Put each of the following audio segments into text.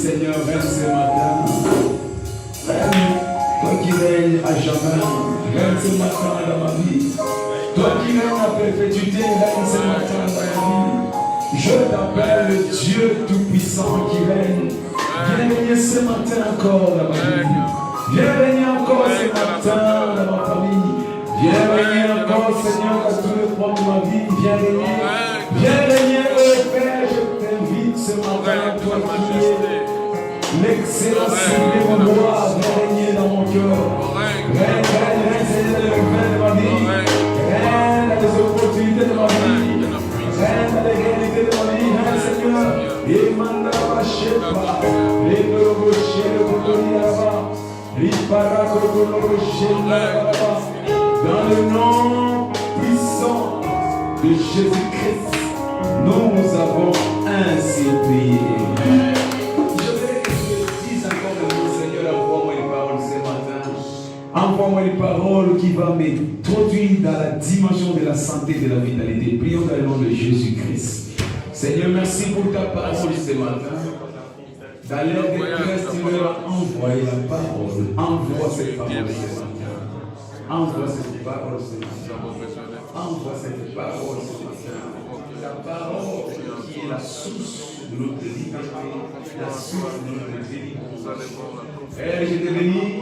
Seigneur, règne ce matin. Règne, toi qui règnes à jamais. Règne ce matin dans ma vie. Toi qui règnes à perpétuité, règne ce matin dans ma vie. Je t'appelle le Dieu Tout-Puissant qui règne. Viens régner ce matin encore dans ma vie. Viens régner encore ce matin dans ma famille. Viens régner encore, Seigneur, à tous les points de ma vie. Viens régner. Viens régner, Père, je t'invite ce matin, toi qui es l'excellence sublime au roi. Viens régner dans mon cœur. Règne, Seigneur, le pain de ma vie. Règne dans les opportunités de ma vie. Règne dans les réalités de ma vie. Règne, Seigneur. Et mandala shepa. Et le rocher, le boutonnier. Dans le nom puissant de Jésus-Christ, nous avons ainsi prié. Je voudrais que tu me dises encore le mot, Seigneur, envoie-moi une parole ce matin. Envoie-moi une parole qui va m'introduire dans la dimension de la santé et de la vitalité. Prions dans le nom de Jésus-Christ. Seigneur, merci pour ta parole ce matin. Dans l'heure de Christ, tu m'as envoyé la parole. Envoie cette parole ce matin. Envoie cette parole ce matin. Envoie cette parole ce matin. La parole qui est la source de notre liberté, la source de notre délivrance. Père, je te bénis.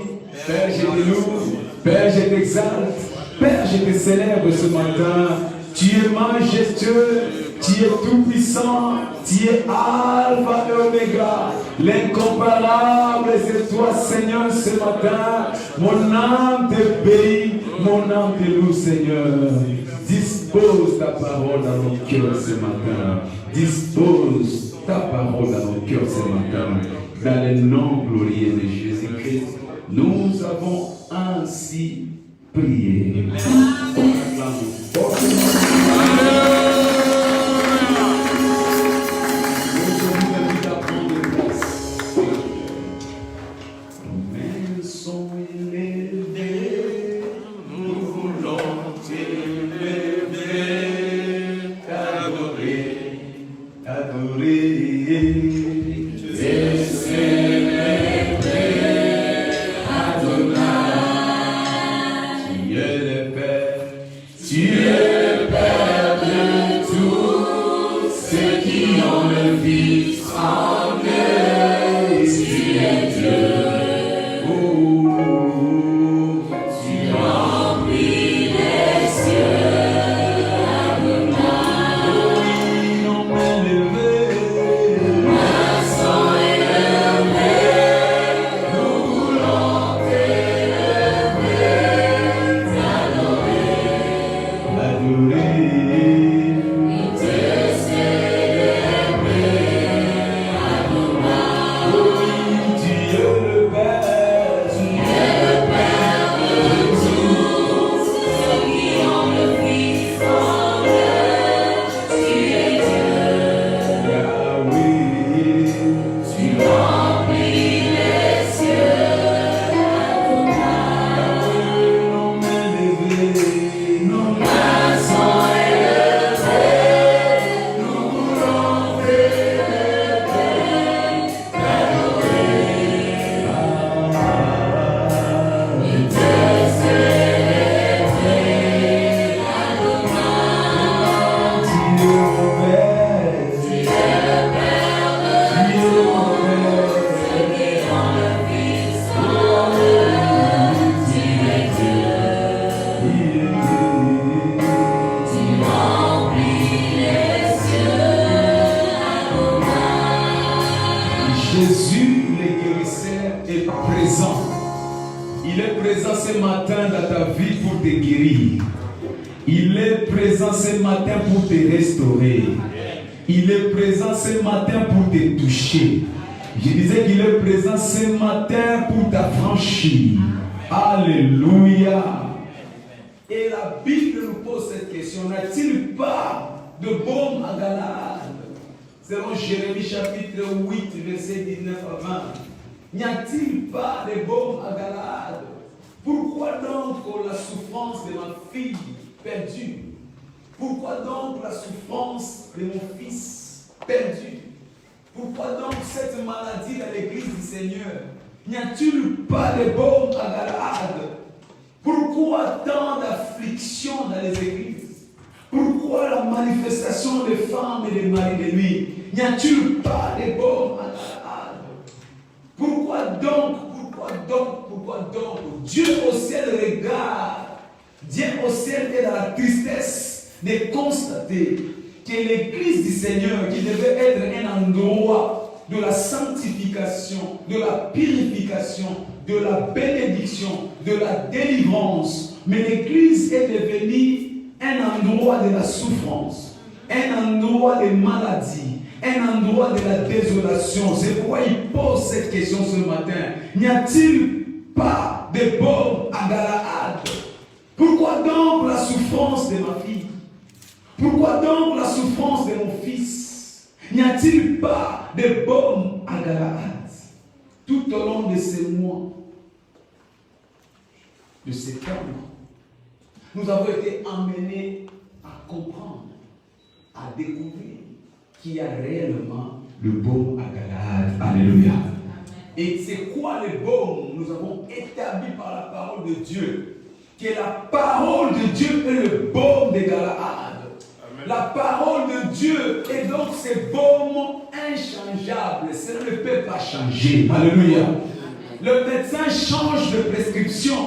Père, je te loue. Père, je t'exalte. Père, je te célèbre ce matin. Tu es majestueux. Tu es tout-puissant, tu es Alpha et Oméga, l'incomparable, c'est toi, Seigneur, ce matin. Mon âme te bénit, mon âme te loue, Seigneur. Dispose ta parole dans nos cœurs ce matin. Dispose ta parole dans nos cœurs ce matin. Dans le nom glorieux de Jésus-Christ, nous avons ainsi prié. Alléluia. Et la Bible nous pose cette question. N'a-t-il pas de baume à Galade? Selon Jérémie chapitre 8, verset 19 à 20. N'y a-t-il pas de baume à Galade? Pourquoi donc la souffrance de ma fille perdue? Pourquoi donc la souffrance de mon fils perdu? Pourquoi donc cette maladie dans l'église du Seigneur? N'y a-t-il pas de baume à Galaad? Pourquoi tant d'afflictions dans les églises? Pourquoi la manifestation des femmes et des maris de nuit? N'y a-t-il pas de baume à Galaad? Pourquoi donc Dieu au ciel regarde, Dieu au ciel est dans la tristesse de constater que l'église du Seigneur, qui devait être un endroit de la sanctification, de la purification, de la bénédiction, de la délivrance, mais l'église est devenue un endroit de la souffrance, un endroit de maladie, un endroit de la désolation. C'est pourquoi il pose cette question ce matin. N'y a-t-il pas de baume à Galaad? Pourquoi donc la souffrance de ma fille? Pourquoi donc la souffrance de mon fils? N'y a-t-il pas de baume à Galaad? Tout au long de ces mois de septembre, nous avons été amenés à comprendre, à découvrir qu'il y a réellement le baume à Galaad. Alléluia. Et c'est quoi le baume? Nous avons établi par la parole de Dieu que la parole de Dieu est le baume de Galaad. La parole de Dieu est donc ce baume inchangeable. Cela ne peut pas changer. Alléluia. Le médecin change de prescription,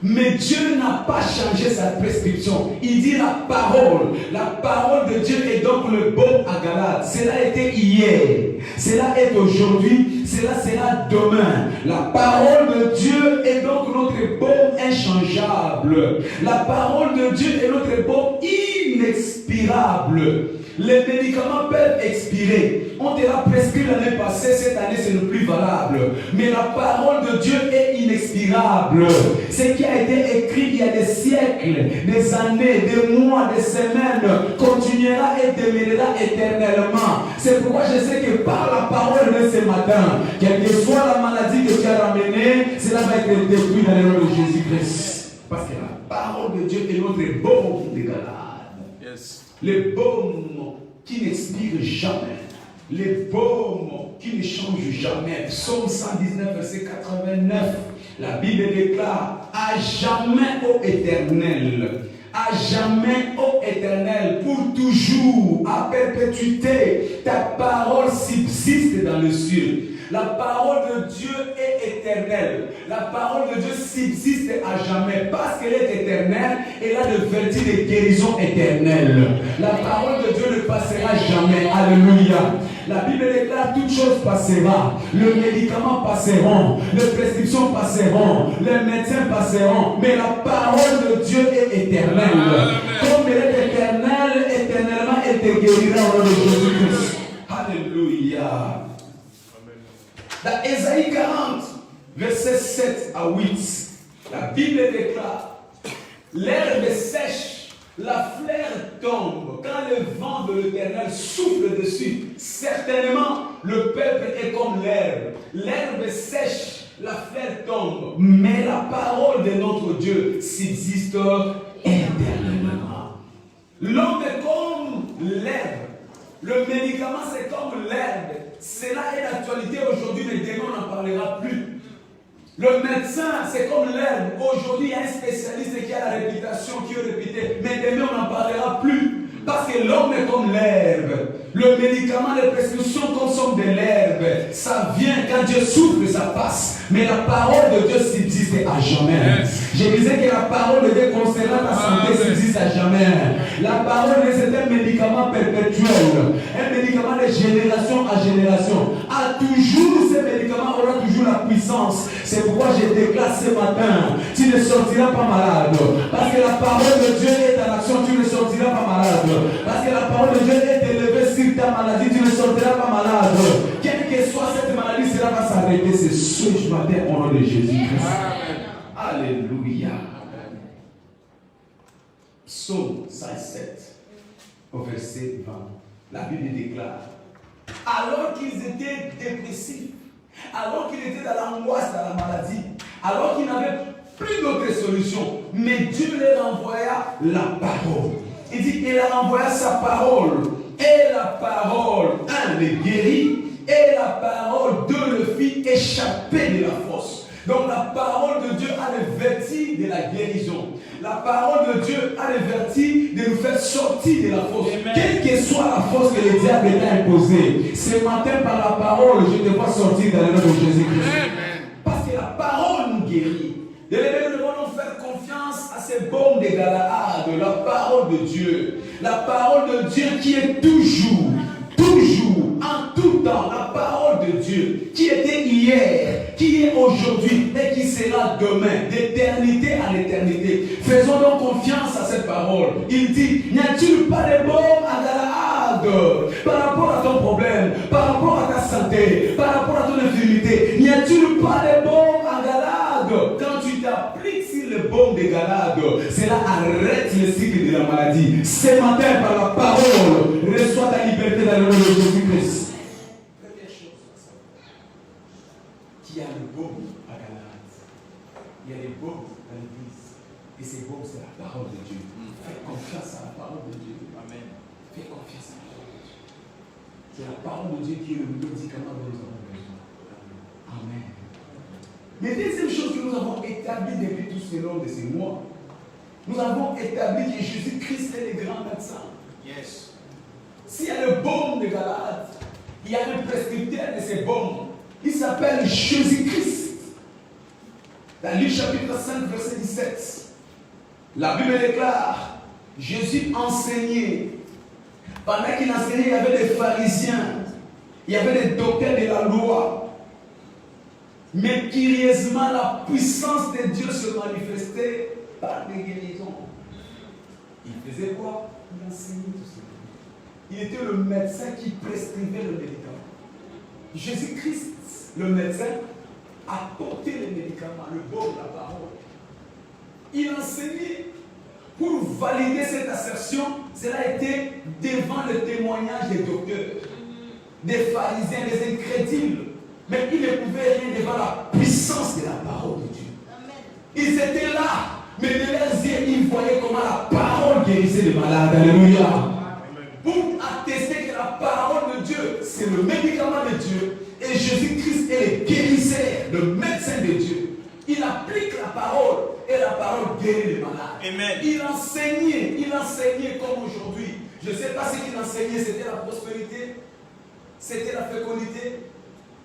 mais Dieu n'a pas changé sa prescription. Il dit la parole. La parole de Dieu est donc le baume à Galaad. Cela était hier. Cela est aujourd'hui. Cela sera demain. La parole de Dieu est donc notre baume inchangeable. La parole de Dieu est notre baume inexpirable. Les médicaments peuvent expirer. On te l'a prescrit l'année passée, cette année c'est le plus valable. Mais la parole de Dieu est inexpirable. Ce qui a été écrit il y a des siècles, des années, des mois, des semaines, continuera et demeurera éternellement. C'est pourquoi je sais que par la parole de ce matin, quelle que soit la maladie que tu as ramenée, cela va être détruit dans le nom de Jésus-Christ. Parce que la parole de Dieu est notre baume de Galaad. Yes. Le baume qui n'expire jamais. Le baume qui ne change jamais. Psaume 119, verset 89. La Bible déclare: à jamais, ô Éternel, à jamais, ô Éternel, pour toujours, à perpétuité, ta parole subsiste dans le ciel. La parole de Dieu est éternelle. La parole de Dieu subsiste à jamais. Parce qu'elle est éternelle, elle a de vertus de guérison éternelle. La parole de Dieu ne passera jamais. Alléluia. La Bible déclare: toutes choses passeront. Les médicaments passeront. Les prescriptions passeront. Les médecins passeront. Mais la parole de Dieu est éternelle. Comme elle est éternelle, éternellement elle te guérira au nom de Jésus-Christ. Alléluia. Dans Ésaïe 40, versets 7 à 8, la Bible déclare: l'herbe sèche, la fleur tombe. Quand le vent de l'Éternel souffle dessus, certainement le peuple est comme l'herbe. L'herbe sèche, la fleur tombe. Mais la parole de notre Dieu subsiste éternellement. L'homme est comme l'herbe. Le médicament, c'est comme l'herbe. Cela est l'actualité aujourd'hui, mais demain on n'en parlera plus. Le médecin, c'est comme l'herbe. Aujourd'hui, il y a un spécialiste qui a la réputation, qui est répété, mais demain on n'en parlera plus. Parce que l'homme est comme l'herbe. Le médicament, les prescriptions consomment de l'herbe. Ça vient, quand Dieu souffle, ça passe. Mais la parole de Dieu subsiste à jamais. Je disais que la parole de Dieu concernant ta santé subsiste à jamais. La parole c'est un médicament perpétuel. Un médicament de génération à génération. À toujours, ce médicament aura toujours la puissance. C'est pourquoi je déclare ce matin: tu ne sortiras pas malade. Parce que la parole de Dieu est en action, tu ne sortiras pas malade. Parce que la parole de Dieu est élevée sur ta maladie, tu ne sortiras pas malade. Quelle que soit cette maladie, cela va s'arrêter. C'est ce matin au nom de Jésus-Christ. Alléluia. Psaume 107, au verset 20. La Bible déclare: alors qu'ils étaient dépressifs, alors qu'ils étaient dans l'angoisse, dans la maladie, alors qu'ils n'avaient plus d'autre solution, mais Dieu leur envoya la parole. Il dit: il leur envoya sa parole. Et la parole, les guérit, et la parole de le fit échapper de la fosse. Donc la parole de Dieu a le vertige de la guérison. La parole de Dieu a le vertige de nous faire sortir de la fosse. Quelle que soit la fosse que le diable t'a imposée, ce matin par la parole, je te vois sortir dans le nom de Jésus-Christ. Parce que la parole nous guérit. Nous devons faire confiance à ces baumes de Galaad, la parole de Dieu. La parole de Dieu qui est toujours, en tout temps, la parole de Dieu, qui était hier, qui est aujourd'hui et qui sera demain, d'éternité à l'éternité. Faisons donc confiance à cette parole. Il dit, n'y a-t-il pas de baume à Galaad par rapport à ton problème, par rapport à ta santé, par rapport à ton infirmité? N'y a-t-il pas de baume à Galaad? Quand tu t'appliques sur le baume de Galaad, cela arrête le cycle de la maladie. Ce matin, par la parole, reçois ta liberté dans le nom de Jésus-Christ. Première chose à savoir, qu'il y a le baume à Galaad. Il y a les baumes dans l'église. Et ces baumes, c'est la parole de Dieu. Fais confiance à la parole de Dieu. Amen. Fais confiance à la parole de Dieu. C'est la parole de Dieu qui est le médicament dont nous avons besoin. Amen. Mais deuxième chose que nous avons établie depuis tout ce long de ces mois, nous avons établi que Jésus-Christ est le grand médecin. Yes. S'il y a le baume de Galaad, il y a le prescripteur de ces baumes. Il s'appelle Jésus-Christ. Dans Luc chapitre 5, verset 17, la Bible déclare, Jésus enseignait. Pendant qu'il enseignait, il y avait des pharisiens, il y avait des docteurs de la loi. Mais curieusement, la puissance de Dieu se manifestait par des guérisons. Il faisait quoi? Il enseignait tout ça. Il était le médecin qui prescrivait le médicament. Jésus-Christ, le médecin, a porté les médicaments, le baume, la parole. Il enseignait. Pour valider cette assertion, cela a été devant le témoignage des docteurs, des pharisiens, des incrédules. Mais ils ne pouvaient rien devant la puissance de la parole de Dieu. Ils étaient là, mais de leurs yeux, ils voyaient comment la parole guérissait les malades. Alléluia. Pour attester que la parole de Dieu, c'est le médicament de Dieu, et Jésus-Christ est le guérisseur, le médecin de Dieu. Il applique la parole, et la parole guérit les malades. Amen. Il enseignait comme aujourd'hui. Je ne sais pas ce qu'il enseignait, c'était la prospérité, c'était la fécondité,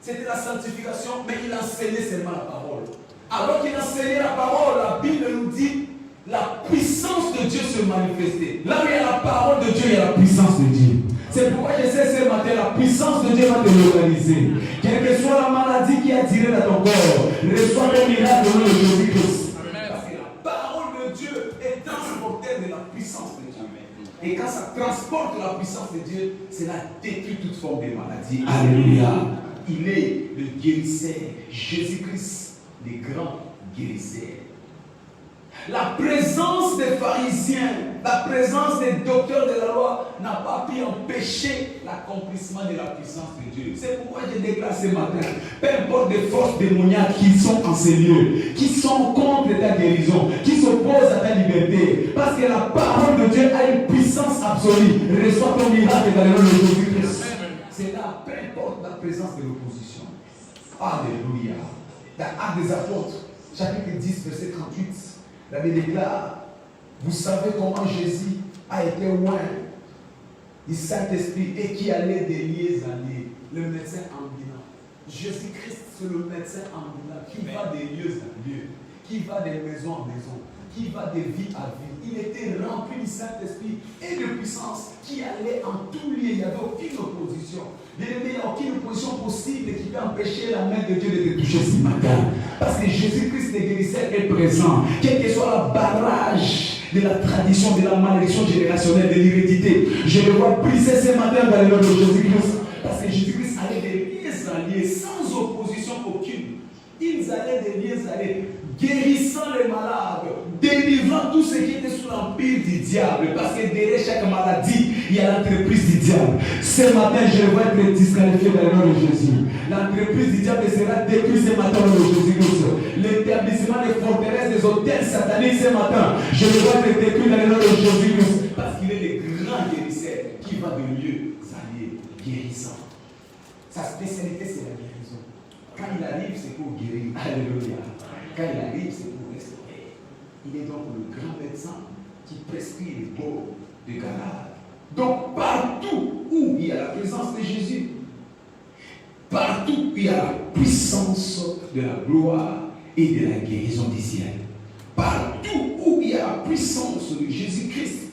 c'était la sanctification, mais il enseignait seulement la parole. Alors qu'il enseignait la parole, la Bible nous dit la puissance de Dieu se manifestait. Là où il y a la parole de Dieu, il y a la puissance de Dieu. C'est pourquoi je sais ce matin, la puissance de Dieu va te localiser. Quelle que soit la maladie qui a tiré dans ton corps, reçois le miracle au nom de Jésus-Christ. Parce que la parole de Dieu est transportée de la puissance de Dieu. Et quand ça transporte la puissance de Dieu, cela détruit toute forme de maladie. Alléluia. Il est le guérisseur. Jésus-Christ, le grand guérisseur. La présence des pharisiens, la présence des docteurs de la loi n'a pas pu empêcher l'accomplissement de la puissance de Dieu. C'est pourquoi je déclare ce matin, peu importe les forces démoniaques qui sont en ces lieux, qui sont contre ta guérison, qui s'opposent à ta liberté, parce que la parole de Dieu a une puissance absolue. Reçois ton miracle dans le nom de Jésus-Christ. C'est là, peu importe la présence de l'opposition. Alléluia. Dans Actes des Apôtres, chapitre 10, verset 38, la Bible déclare, vous savez comment Jésus a été loin du Saint-Esprit et qui allait des lieux en lieux, le médecin ambulant. Jésus-Christ, c'est le médecin ambulant qui va des lieux en lieux, qui va des maisons en maison, qui va de vie à vie. Il était rempli du Saint-Esprit et de puissance qui allait en tout lieu. Il n'y avait aucune opposition. Il n'y a aucune opposition possible qui peut empêcher la main de Dieu de te toucher ce matin. Parce que Jésus-Christ, le guérisseur, est présent. Quel que soit le barrage de la tradition, de la malédiction générationnelle, de l'hérédité, je le vois briser ce matin dans le nom de Jésus-Christ. Parce que Jésus-Christ allait des lieux en lieux, sans opposition aucune. Ils allaient des lieux en lieux, guérissant les malades, délivrant tout ce qui était sous l'empire du diable. Parce que derrière chaque maladie, il y a l'entreprise du diable. Ce matin, je vais être disqualifié dans le nom de Jésus. L'entreprise du diable sera détruite ce matin au nom de Jésus-Christ. L'établissement des forteresses, des hôtels sataniques ce matin, je vais être détruit dans le nom de Jésus-Christ. Parce qu'il est le grand guérisseur qui va de lieu à lieu guérissant. Sa spécialité, c'est la guérison. Quand il arrive, c'est pour guérir. Alléluia. Quand il arrive, c'est pour restaurer. Il est donc le grand médecin qui prescrit les baux de Galade. Donc, partout où il y a la présence de Jésus, partout où il y a la puissance de la gloire et de la guérison du ciel, partout où il y a la puissance de Jésus-Christ,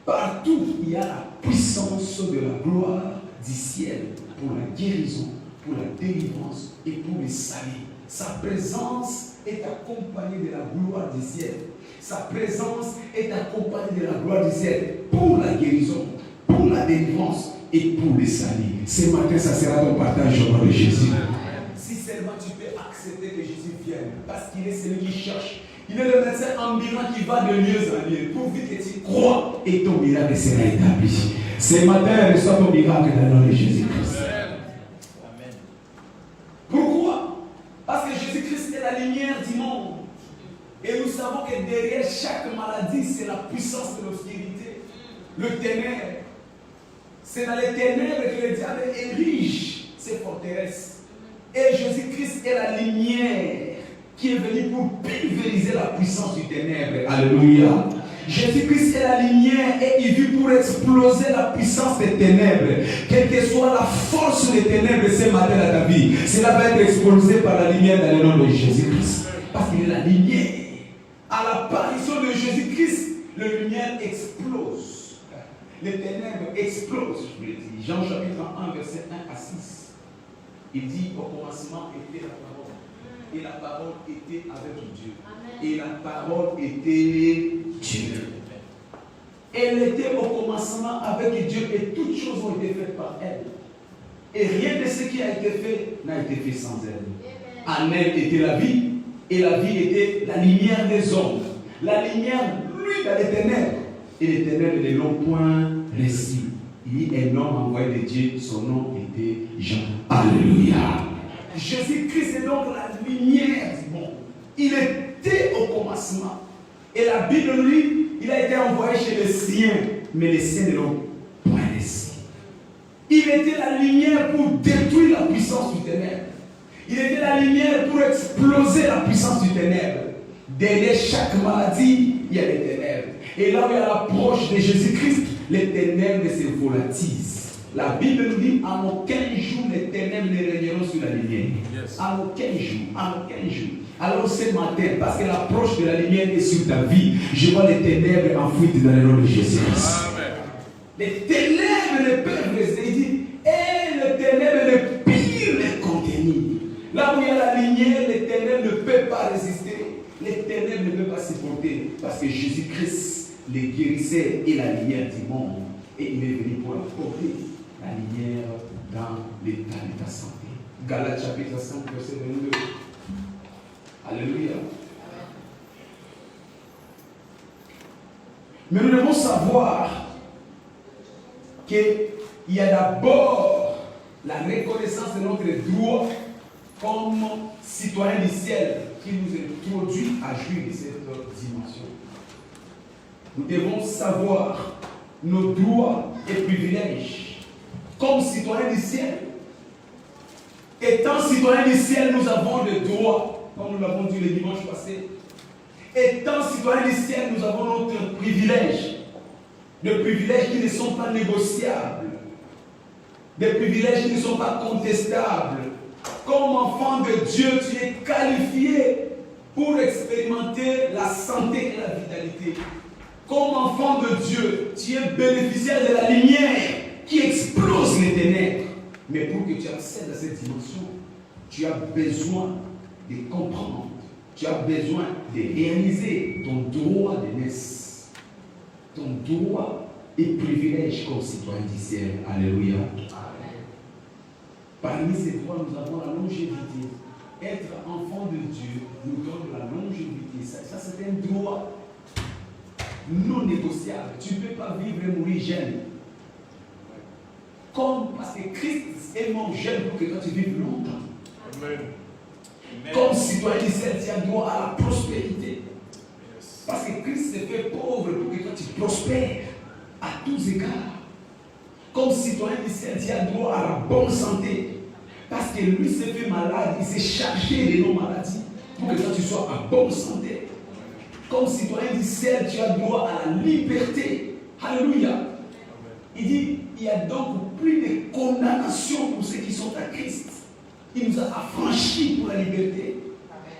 partout où il y a la puissance de la gloire du ciel pour la guérison, pour la délivrance et pour le salut. Sa présence est accompagnée de la gloire du ciel. Sa présence est accompagnée de la gloire du ciel pour la guérison, pour la délivrance et pour le salut. Ce matin, ça sera ton partage au nom de Jésus. Si seulement tu peux accepter que Jésus vienne, parce qu'il est celui qui cherche. Il est le médecin ambulant qui va de lieu en lieu, pourvu que tu crois et ton miracle sera établi. Ce matin, reçois ton miracle dans le nom de Jésus-Christ. Amen. Pourquoi? Parce que Jésus-Christ est la lumière du monde. Et nous savons que derrière chaque maladie, c'est la puissance de l'obscurité, le ténèbre. C'est dans les ténèbres que le diable érige ses forteresses. Et Jésus-Christ est la lumière qui est venue pour pulvériser la puissance du ténèbre. Alléluia. Jésus-Christ est la lumière et il vit pour exploser la puissance des ténèbres. Quelle que soit la force des ténèbres ce matin dans ta vie, cela va être explosé par la lumière dans le nom de Jésus-Christ. Parce qu'il est la lumière. À l'apparition de Jésus-Christ, la lumière explose. Les ténèbres explosent. Jean chapitre 1, verset 1 à 6. Il dit au commencement était la parole. Et la parole était avec Dieu. Amen. Et la parole était Dieu. Elle était au commencement avec Dieu et toutes choses ont été faites par elle. Et rien de ce qui a été fait n'a été fait sans elle. Amen. En elle était la vie. Et la vie était la lumière des hommes. La lumière, lui, dans les ténèbres. Et les ténèbres ne l'ont point reçu. Il dit un homme envoyé de Dieu, son nom était Jean. Alléluia. Jésus-Christ est donc la lumière du monde. Il était au commencement. Et la Bible, lui, il a été envoyé chez les siens, mais les siens ne l'ont point reçu. Il était la lumière pour détruire la puissance du ténèbre. Il était la lumière pour exploser la puissance du ténèbre. Derrière chaque maladie, il y a les ténèbres. Et là où il y a l'approche de Jésus-Christ, les ténèbres se volatilisent. La Bible nous dit, en aucun jour les ténèbres ne régneront sur la lumière. Yes. En aucun jour, en aucun jour. Alors ce matin, parce que l'approche de la lumière est sur ta vie, je vois les ténèbres en fuite dans le nom de Jésus-Christ. Les ténèbres ne peuvent rester. Il dit, et les ténèbres ne peuvent les contenir. Là où il y a la lumière, les ténèbres ne peuvent pas résister. Les ténèbres ne peuvent pas supporter. Parce que Jésus-Christ, le guérisseur, est la lumière du monde. Et il est venu pour apporter la lumière dans l'état de ta santé. Galates chapitre 5, verset 22. Alléluia. Mais nous devons savoir qu'il y a d'abord la reconnaissance de notre droit comme citoyen du ciel qui nous introduit à jouir de cette dimension. Nous devons savoir nos droits et privilèges comme citoyens du ciel. Étant citoyens du ciel, nous avons des droits, comme nous l'avons dit le dimanche passé. Étant citoyens du ciel, nous avons notre privilège. Des privilèges qui ne sont pas négociables. Des privilèges qui ne sont pas contestables. Comme enfant de Dieu, tu es qualifié pour expérimenter la santé et la vitalité. Comme enfant de Dieu, tu es bénéficiaire de la lumière qui explose les ténèbres. Mais pour que tu accèdes à cette dimension, tu as besoin de comprendre. Tu as besoin de réaliser ton droit de naissance. Ton droit et privilège comme citoyen du ciel. Alléluia. Amen. Parmi ces droits, nous avons la longévité. Être enfant de Dieu nous donne la longévité. Ça c'est un droit non négociable. Tu ne peux pas vivre et mourir jeune. Comme parce que Christ est mort jeune pour que toi tu vives longtemps. Amen. Comme citoyen du ciel, tu as droit à la prospérité. Yes. Parce que Christ s'est fait pauvre pour que toi tu prospères à tous égards. Comme citoyen du ciel, tu as droit à la bonne santé. Parce que lui s'est fait malade, il s'est chargé de nos maladies pour que toi tu sois en bonne santé. Comme citoyen du ciel, tu as droit à la liberté. Alléluia. Il dit, il y a donc plus de condamnation pour ceux qui sont à Christ. Il nous a affranchis pour la liberté.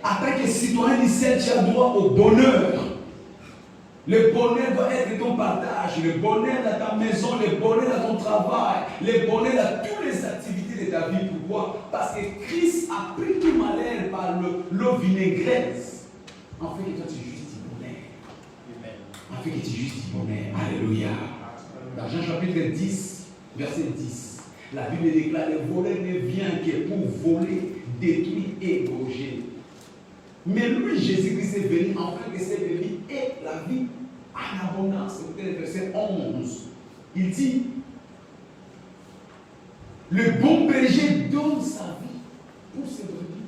En tant que citoyen du ciel, tu as droit au bonheur. Le bonheur doit être ton partage, le bonheur dans ta maison, le bonheur dans ton travail, le bonheur dans toutes les activités de ta vie. Pourquoi? Parce que Christ a pris tout malheur par l'eau vinaigrette. En fait, que toi tu jouis du bonheur. En fait, que tu jouis du bonheur. Alléluia. Dans Jean chapitre 10, verset 10, la Bible déclare: le voleur ne vient que pour voler, détruire et égorger. Mais lui, Jésus-Christ est venu afin que cette vie ait la vie en abondance. Écoutez le verset 11. Il dit: le bon berger donne sa vie pour ses brebis.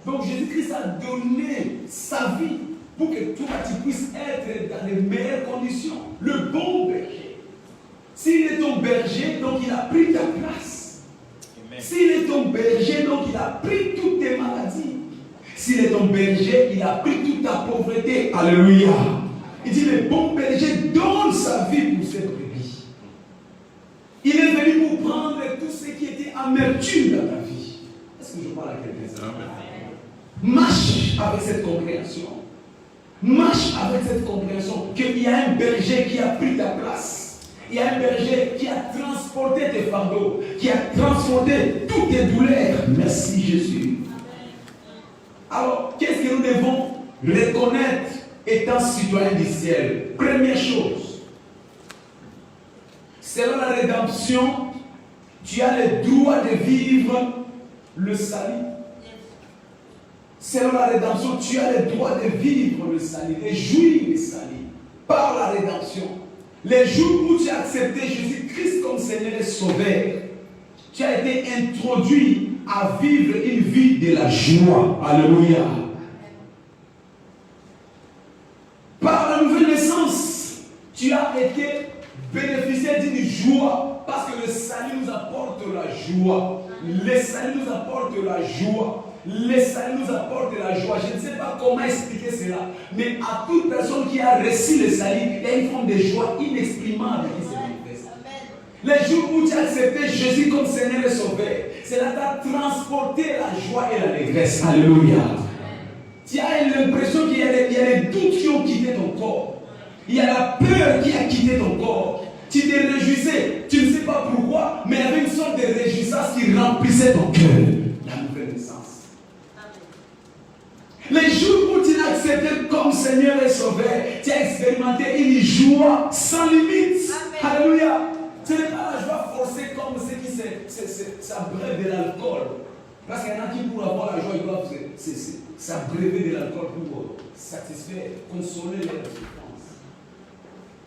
Donc Jésus-Christ a donné sa vie pour que toi tu puisses être dans les meilleures conditions. Le bon berger. S'il est ton berger, donc il a pris ta place. S'il est ton berger, donc il a pris toutes tes maladies. S'il est ton berger, il a pris toute ta pauvreté. Alléluia. Il dit: le bon berger donne sa vie pour ses brebis. Il est venu pour prendre tout ce qui était amertume dans ta vie. Est-ce que je parle à quelqu'un? Marche avec cette compréhension. Marche avec cette compréhension qu'il y a un berger qui a pris ta place. Il y a un berger qui a transporté tes fardeaux, qui a transporté toutes tes douleurs. Merci Jésus. Alors, qu'est-ce que nous devons reconnaître étant citoyens du ciel? Première chose, selon la rédemption, tu as le droit de vivre le salut. Selon la rédemption, tu as le droit de vivre le salut, de jouir le salut par la rédemption. Les jours où tu as accepté Jésus-Christ comme Seigneur et Sauveur, tu as été introduit à vivre une vie de la joie. Alléluia. Par la nouvelle naissance, tu as été bénéficiaire d'une joie, parce que le salut nous apporte la joie. Le salut nous apporte la joie. Le salut nous apporte la joie. Je ne sais pas comment expliquer cela, mais à toute personne qui a reçu le salut, il y a une forme de joie inexprimable qui se manifeste. Les jours où tu as accepté Jésus comme Seigneur et Sauveur, cela t'a transporté la joie et l'allégresse. Alléluia. Tu as l'impression qu'il y a les doutes qui ont quitté ton corps. Il y a la peur qui a quitté ton corps. Tu te réjouissais, tu ne sais pas pourquoi, mais il y avait une sorte de réjouissance qui remplissait ton cœur. La nouvelle naissance. Les jours où tu l'as accepté comme Seigneur et Sauveur, tu as expérimenté une joie sans limite. Amen. Alléluia. Ce n'est pas la joie forcée comme ceux qui s'abreuvent de l'alcool. Parce qu'il y en a qui, pour avoir la joie, ils doivent s'abreuver de l'alcool pour satisfaire, consoler leur souffrance.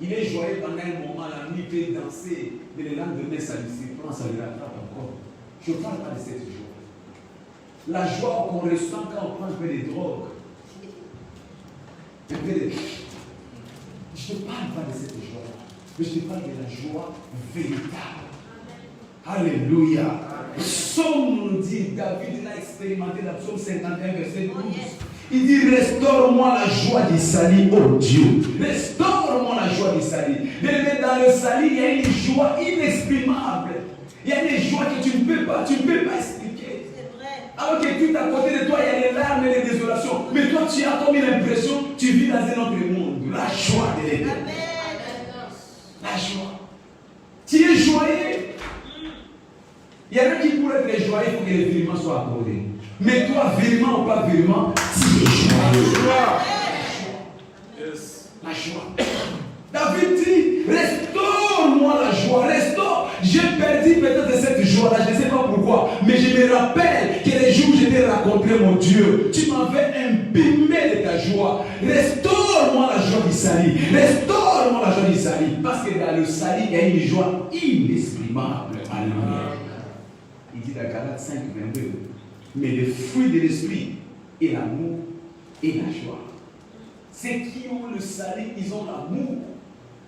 Il est joyeux pendant un moment, la nuit, il peut danser, mais le lendemain, ça lui surprend, ça lui rattrape encore. Je ne parle pas de cette joie. La joie qu'on ressent quand on prend un peu de drogue. Je ne parle pas de cette joie, mais je te parle de la joie véritable. Alléluia. Psaume nous dit, David l'a expérimenté dans Psaume 51, verset 12. Il dit: restaure-moi la joie du salut, oh Dieu. Restaure-moi la joie du salut. Mais dans le salut, il y a une joie inexprimable. Il y a une joie que tu ne peux pas expliquer. Alors que tout à côté de toi, il y a les larmes et les désolations. Mais toi, tu as comme une impression, tu vis dans un autre monde. La joie de l'Éternel. La joie. Tu es joyeux. Il y en a qui pourraient être joyeux pour que les virements soient accordés. Mais toi, virement ou pas virement, tu es joyeux. La joie. David dit: restaure-moi la joie, restaure. J'ai perdu peut-être cette joie-là, je ne sais pas pourquoi, mais je me rappelle que les jours où je t'ai rencontré, mon Dieu, tu m'avais imbibé de ta joie. Restaure-moi la joie du salut, restaure-moi la joie du salut, parce que dans le salut, il y a une joie inexprimable. Alléluia. Il dit dans Galates 5, 22, mais le fruit de l'esprit est l'amour et la joie. Ceux qui ont le salut, ils ont l'amour.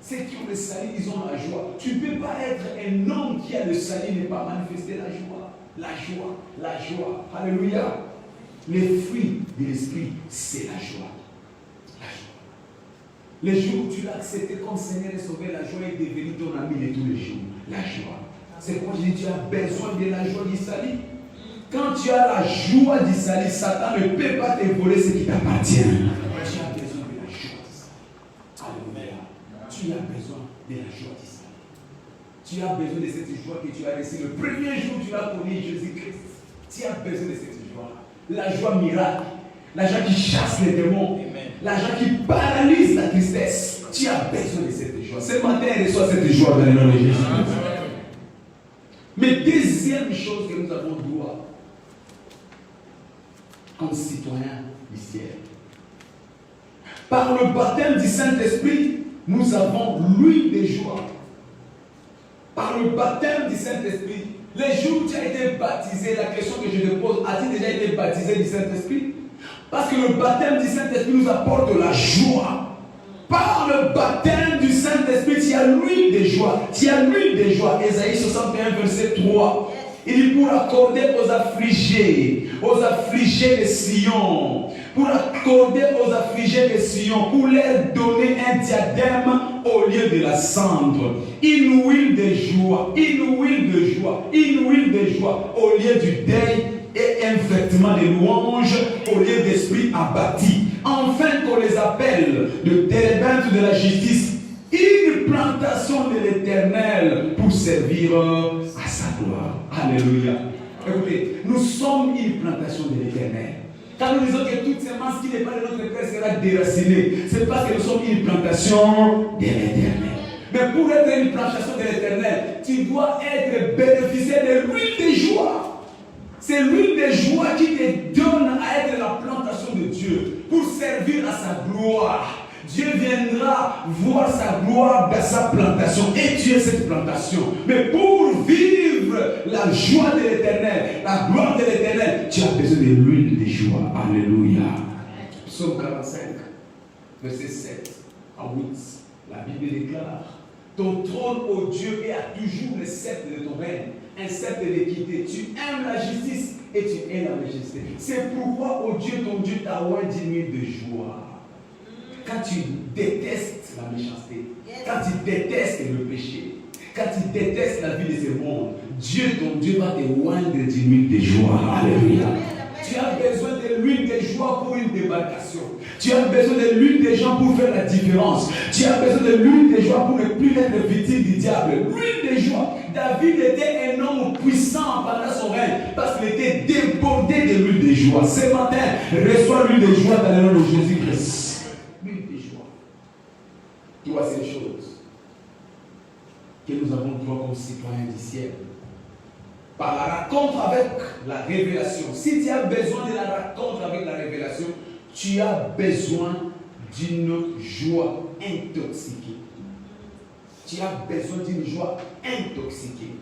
Ceux qui ont le salut, ils ont la joie. Tu ne peux pas être un homme qui a le salut et ne pas manifester la joie. La joie, la joie. Alléluia. Les fruits de l'esprit, c'est la joie. La joie. Les jours où tu l'as accepté comme Seigneur et Sauveur, la joie est devenue ton ami de tous les jours. La joie. C'est pourquoi je dis, tu as besoin de la joie du salut. Quand tu as la joie du salut, Satan ne peut pas te voler ce qui t'appartient. Tu as besoin de la joie du salut. Alléluia. Tu as besoin de la joie du salut. Tu as besoin de cette joie que tu as reçue le premier jour où tu as connu Jésus-Christ. Tu as besoin de cette joie. La joie miracle. La joie qui chasse les démons. La joie qui paralyse la tristesse. Tu as besoin de cette joie. Ce matin, reçois cette joie dans le nom de Jésus. Mais deuxième chose que nous avons droit, comme citoyens du ciel, par le baptême du Saint-Esprit, nous avons l'huile de joie. Par le baptême du Saint-Esprit, les jours où tu as été baptisé, la question que je te pose, as-tu déjà été baptisé du Saint-Esprit? Parce que le baptême du Saint-Esprit nous apporte de la joie. Par le baptême du Saint-Esprit, tu as l'huile de joie. Tu as l'huile de joie. Ésaïe 61, verset 3. Il dit pour accorder aux affligés de Sion, pour accorder aux affligés de Sion, pour leur donner un diadème au lieu de la cendre, une huile de joie, une huile de joie, une huile de joie au lieu du deuil et un vêtement de louange au lieu d'esprit abattu. Enfin qu'on les appelle de térébintes de la justice, une plantation de l'Éternel pour servir à sa gloire. Alléluia. Écoutez, nous sommes une plantation de l'Éternel. Quand nous disons que toute semence qui n'est pas de notre Père sera déracinée, c'est parce que nous sommes une plantation de l'Éternel. Mais pour être une plantation de l'Éternel, tu dois être bénéficiaire de l'huile de joie. C'est l'huile de joie qui te donne à être la plantation de Dieu pour servir à sa gloire. Dieu viendra voir sa gloire dans sa plantation et tu es cette plantation. Mais pour vivre la joie de l'Éternel, la gloire de l'Éternel, tu as besoin de l'huile de joie. Alléluia. Psaume 45, verset 7 à 8. La Bible déclare: ton trône, ô Dieu, est à toujours le sceptre de ton règne, un sceptre d'équité. Tu aimes la justice et tu aimes la majesté. C'est pourquoi, ô Dieu, ton Dieu t'a oint d'une huile de joie. Quand tu détestes la méchanceté, quand tu détestes le péché, quand tu détestes la vie de ce monde, Dieu, ton Dieu, va te oindre d'une huile de joie. Alléluia. Tu as besoin de l'huile de joie pour une débarcation. Tu as besoin de l'huile de joie pour faire la différence. Tu as besoin de l'huile de joie pour ne plus être victime du diable. L'huile de joie. David était un homme puissant pendant son règne parce qu'il était débordé de l'huile de joie. Ce matin, reçois l'huile de joie dans le nom de Jésus-Christ. L'huile de joie. Troisième chose que nous avons droit comme citoyens du ciel. Par la rencontre avec la révélation. Si tu as besoin de la rencontre avec la révélation, tu as besoin d'une joie intoxiquée. Tu as besoin d'une joie intoxiquée.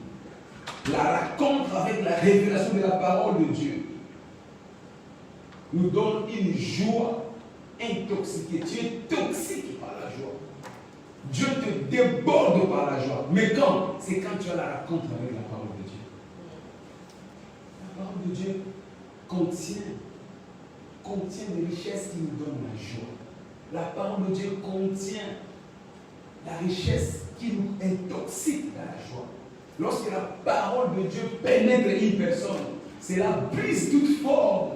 La rencontre avec la révélation de la parole de Dieu nous donne une joie intoxiquée. Tu es toxique par la joie. Dieu te déborde par la joie. Mais quand? C'est quand tu as la rencontre avec la parole de Dieu. La parole de Dieu contient des richesses qui nous donnent la joie. La parole de Dieu contient la richesse qui nous intoxique dans la joie. Lorsque la parole de Dieu pénètre une personne, cela brise toute forme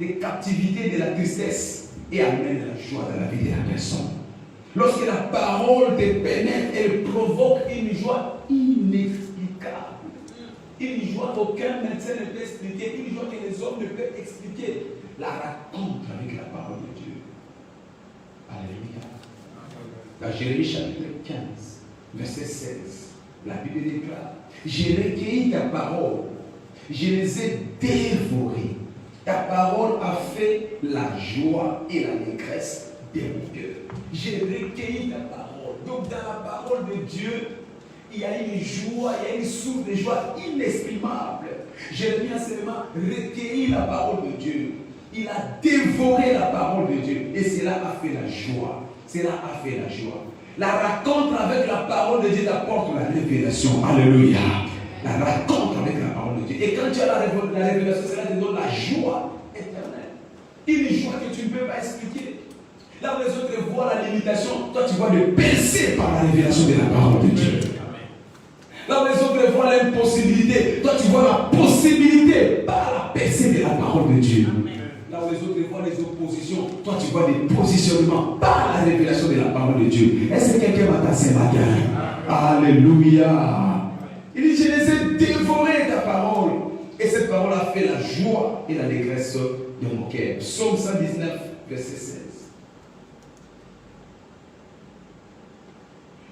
de captivité de la tristesse et amène la joie dans la vie de la personne. Lorsque la parole te pénètre, elle provoque une joie inexplicable. Une joie qu'aucun médecin ne peut expliquer, une joie que les hommes ne peuvent expliquer. La rencontre avec la parole de Dieu. Alléluia. Dans Jérémie chapitre 15, verset 16, la Bible déclare: j'ai recueilli ta parole, je les ai dévorés. Ta parole a fait la joie et l'allégresse de mon cœur. J'ai recueilli ta parole. Donc dans la parole de Dieu, il y a une joie, il y a une source de joie inexprimable. Jérémie a seulement recueilli la parole de Dieu. Il a dévoré la parole de Dieu. Et cela a fait la joie. Cela a fait la joie. La rencontre avec la parole de Dieu t'apporte la révélation. Alléluia. La rencontre avec la parole de de Dieu. Et quand tu as la révélation, cela te donne la joie éternelle. Une joie que tu ne peux pas expliquer. Là où les autres voient la limitation, toi tu vois de percer par la révélation de la parole de Dieu. Là où les autres voient l'impossibilité, toi tu vois la possibilité par la percée de la parole de Dieu. Là où les autres voient les oppositions, toi tu vois des positionnements par la révélation de la parole de Dieu. Est-ce que quelqu'un m'a tassé ma matin? Alléluia. Il dit, je les ai dévorés ta parole. Et cette parole a fait la joie et l'allégresse de mon cœur. Psaume 119, verset 16.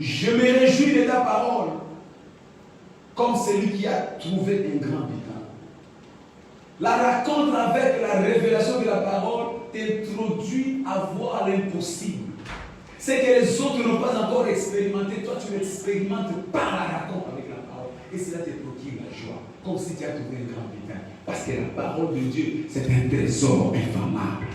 Je me réjouis de ta parole, comme celui qui a trouvé un grand butin. La rencontre avec la révélation de la parole t'introduit à voir l'impossible. C'est que les autres n'ont pas encore expérimenté, toi tu l'expérimentes par la rencontre avec la parole. Et cela te procure la joie, comme si tu as trouvé un grand butin. Parce que la parole de Dieu, c'est un trésor infamable,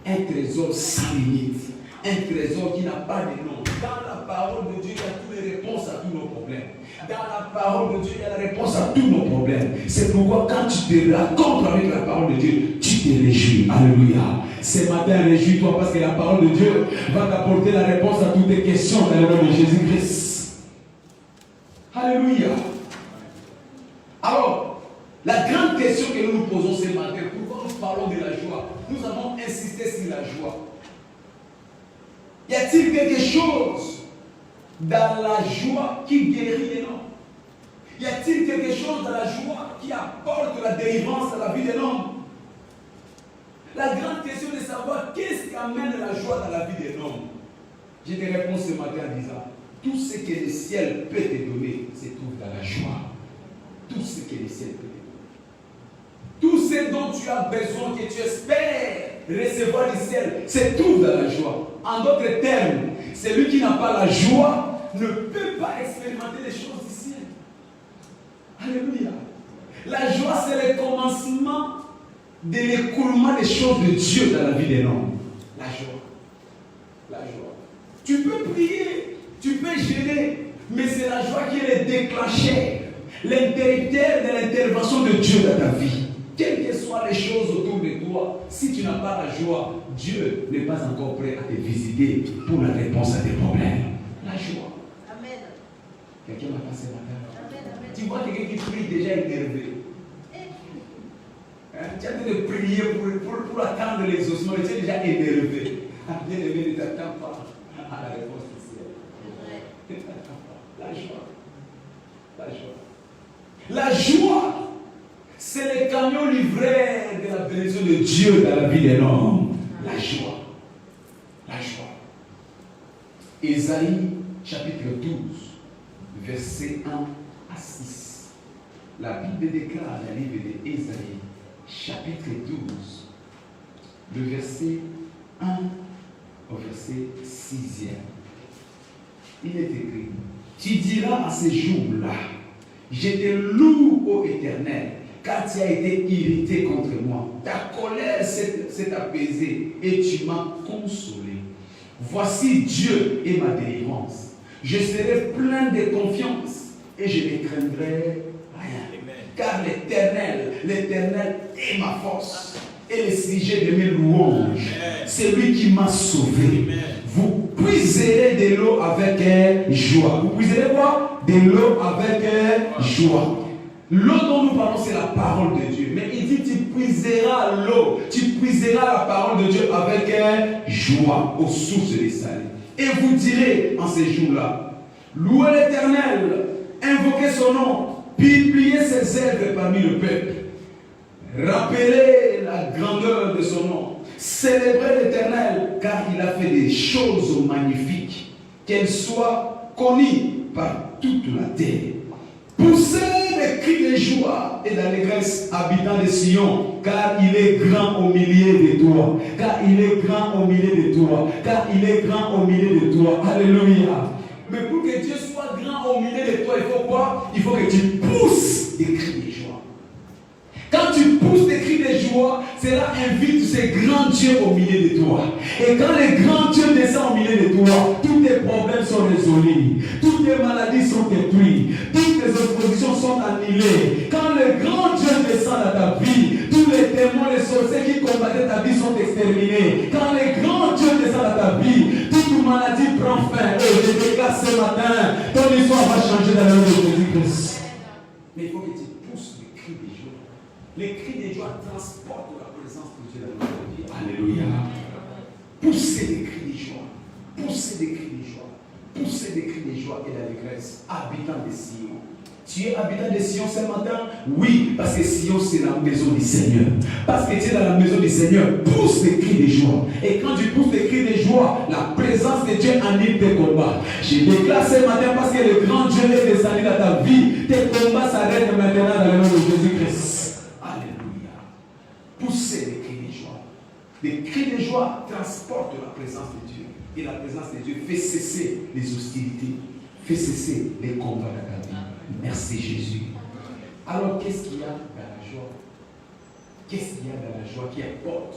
un trésor sans limite, un trésor qui n'a pas de nom. Dans la parole de Dieu, il y a toutes les réponses à tous nos problèmes. Dans la parole de Dieu, il y a la réponse à tous nos problèmes. C'est pourquoi quand tu te rencontres avec la parole de Dieu, tu te réjouis. Alléluia. Ce matin, réjouis-toi parce que la parole de Dieu va t'apporter la réponse à toutes tes questions dans le nom de Jésus-Christ. Alléluia. Alors, la grande question que nous nous posons ce matin, pourquoi nous parlons de la joie? Nous avons insisté sur la joie. Y a-t-il quelque chose dans la joie qui guérit les hommes? Y a-t-il quelque chose dans la joie qui apporte la délivrance à la vie de l'homme? La grande question est de savoir qu'est-ce qui amène la joie dans la vie de l'homme. Je te réponds ce matin en disant, tout ce que le ciel peut te donner se trouve dans la joie. Tout ce que le ciel peut te donner. Tout ce dont tu as besoin, que tu espères recevoir du ciel, se trouve dans la joie. En d'autres termes, celui qui n'a pas la joie ne peut pas expérimenter les choses du ciel. Alléluia. La joie, c'est le commencement de l'écoulement des choses de Dieu dans la vie des hommes. La joie. La joie. Tu peux prier, tu peux gêner, mais c'est la joie qui est le déclencheur, l'interrupteur de l'intervention de Dieu dans ta vie. Quelles que soient les choses autour de toi, si tu n'as pas la joie, Dieu n'est pas encore prêt à te visiter pour la réponse à tes problèmes. La joie. Amen. Quelqu'un m'a passé matin. Amen. Tu vois quelqu'un qui prie déjà énervé. Hein? Tu as besoin de prier pour attendre l'exaucement, mais tu es déjà énervé. Bien aimé, ne t'attends pas à la réponse du ciel. Ne t'attends pas. La joie. La joie. La joie. C'est le camion livraire de la bénédiction de Dieu dans la vie de l'homme. La joie. La joie. Ésaïe chapitre 12, versets 1 à 6. La Bible déclare dans le livre d'Ésaïe, chapitre 12, le verset 1 au verset 6e. Il est écrit, tu diras à ces jours-là, je te loue, ô Éternel, car tu as été irrité contre moi. Ta colère s'est apaisée et tu m'as consolé. Voici Dieu et ma délivrance. Je serai plein de confiance et je ne craindrai rien. Amen. Car l'Éternel est ma force et le sujet de mes louanges. C'est lui qui m'a sauvé. Amen. Vous puiserez de l'eau avec joie. Vous puiserez quoi? De l'eau avec joie. L'eau dont nous parlons, c'est la parole de Dieu. Mais il dit, tu puiseras l'eau, tu puiseras la parole de Dieu avec joie aux sources des salés. Et vous direz en ces jours-là, louez l'Éternel, invoquez son nom, publiez ses œuvres parmi le peuple. Rappelez la grandeur de son nom. Célébrez l'Éternel, car il a fait des choses magnifiques, qu'elles soient connues par toute la terre. Poussez les cris de joie et d'allégresse, habitants de Sion, car il est grand au milieu de toi. Car il est grand au milieu de toi. Car il est grand au milieu de toi. Alléluia. Mais pour que Dieu soit grand au milieu de toi, il faut quoi? Il faut que tu pousses des cris de joie. Quand tu pousses des cris de joie, cela invite ces grands dieux au milieu de toi. Et quand les grands dieux descendent au milieu de toi, tous tes problèmes sont résolus, toutes tes maladies sont détruites, toutes tes oppositions sont annulées. Quand le grand Dieu descend dans ta vie, tous les démons, les sorciers qui combattaient ta vie sont exterminés. Quand le grand Dieu descend dans ta vie, toute maladie prend fin. Et je déclare ce matin, ton histoire va changer dans le nom de Jésus-Christ. Mais il faut que tu pousses les cris de joie. Les cris de joie transportent la présence de Dieu dans notre vie. Alléluia. Poussez des cris de joie. Poussez des cris de joie. Poussez des cris de joie et d'allégresse. Habitant de Sion. Tu es habitant de Sion ce matin? Oui, parce que Sion c'est la maison du Seigneur. Parce que tu es dans la maison du Seigneur, pousse des cris de joie. Et quand tu pousses des cris de joie, la présence de Dieu annule tes combats. Je déclare ce matin parce que le grand Dieu est descendu dans ta vie. Tes combats s'arrêtent maintenant dans le nom de Jésus-Christ. Alléluia. Poussez des cris de joie. Les cris de joie transportent la présence de Dieu. Et la présence de Dieu fait cesser les hostilités, fait cesser les combats de ta vie. Merci Jésus. Alors qu'est-ce qu'il y a dans la joie? Qu'est-ce qu'il y a dans la joie qui apporte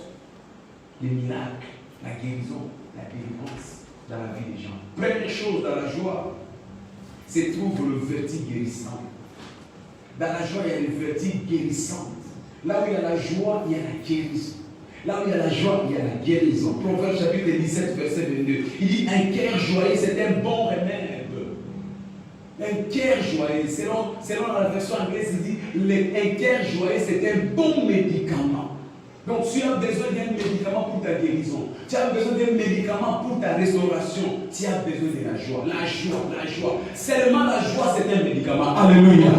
les miracles, la guérison, la délivrance dans la vie des gens? Première chose dans la joie, c'est trouve le vertige guérissant. Dans la joie, il y a le vertige guérissant. Là où il y a la joie, il y a la guérison. Là où il y a la joie, il y a la guérison. Proverbe chapitre 17, verset 22. Il dit, un cœur joyeux, c'est un bon remède. Un cœur joyeux, selon la version anglaise, il dit, un cœur joyeux, c'est un bon médicament. Donc tu as besoin d'un médicament pour ta guérison. Tu as besoin d'un médicament pour ta restauration. Tu as besoin de la joie. La joie, la joie. Seulement la joie, c'est un médicament. Alléluia.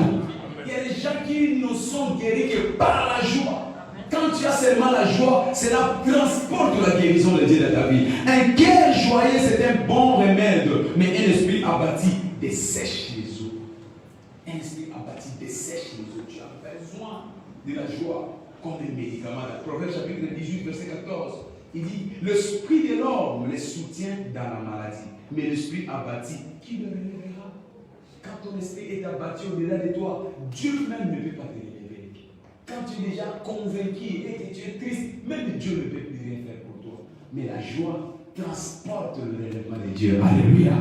Il y a des gens qui ne sont guéris que par la joie. Quand tu as seulement la joie, cela transporte la guérison de Dieu dans ta vie. Un cœur joyeux, c'est un bon remède. Mais un esprit abattu dessèche les eaux. Un esprit abattu dessèche les eaux. Tu as besoin de la joie comme un médicament. Proverbe chapitre 18, verset 14. Il dit, l'esprit de l'homme les soutient dans la maladie. Mais l'esprit abattu, qui le relèvera? Quand ton esprit est abattu au-delà de toi, Dieu même ne peut pas te relever. Quand tu es déjà convaincu et que tu es triste, même Dieu ne peut plus rien faire pour toi. Mais la joie transporte le relèvement de Dieu. Alléluia.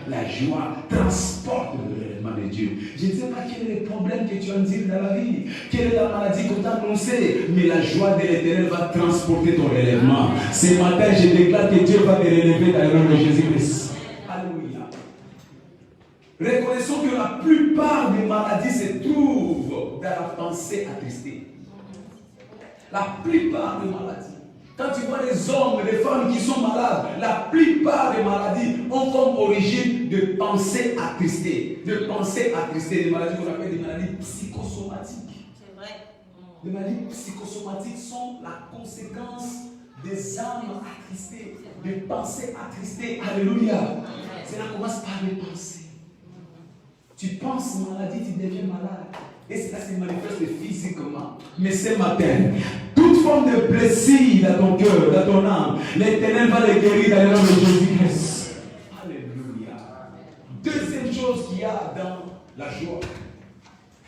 La joie transporte le relèvement de Dieu. Je ne sais pas quel est le problème que tu endures dans la vie, quelle est la maladie qu'on t'a annoncée, mais la joie de l'Éternel va transporter ton relèvement. Ce matin, je déclare que Dieu va te relever dans le nom de Jésus-Christ. Alléluia. Reconnaissons que la plupart des maladies se trouvent dans la pensée attristée. La plupart des maladies. Quand tu vois les hommes, les femmes qui sont malades, la plupart des maladies ont comme origine de pensées attristées. De pensées attristées, des maladies qu'on appelle des maladies psychosomatiques. C'est vrai. Les maladies psychosomatiques sont la conséquence des âmes attristées, des pensées attristées. Alléluia. Cela commence par les pensées. Tu penses maladie, tu deviens malade. Et cela se manifeste physiquement. Mais ce matin, toute forme de blessure dans ton cœur, dans ton âme, l'Éternel va les guérir dans le nom de Jésus-Christ. Alléluia. Deuxième chose qu'il y a dans la joie.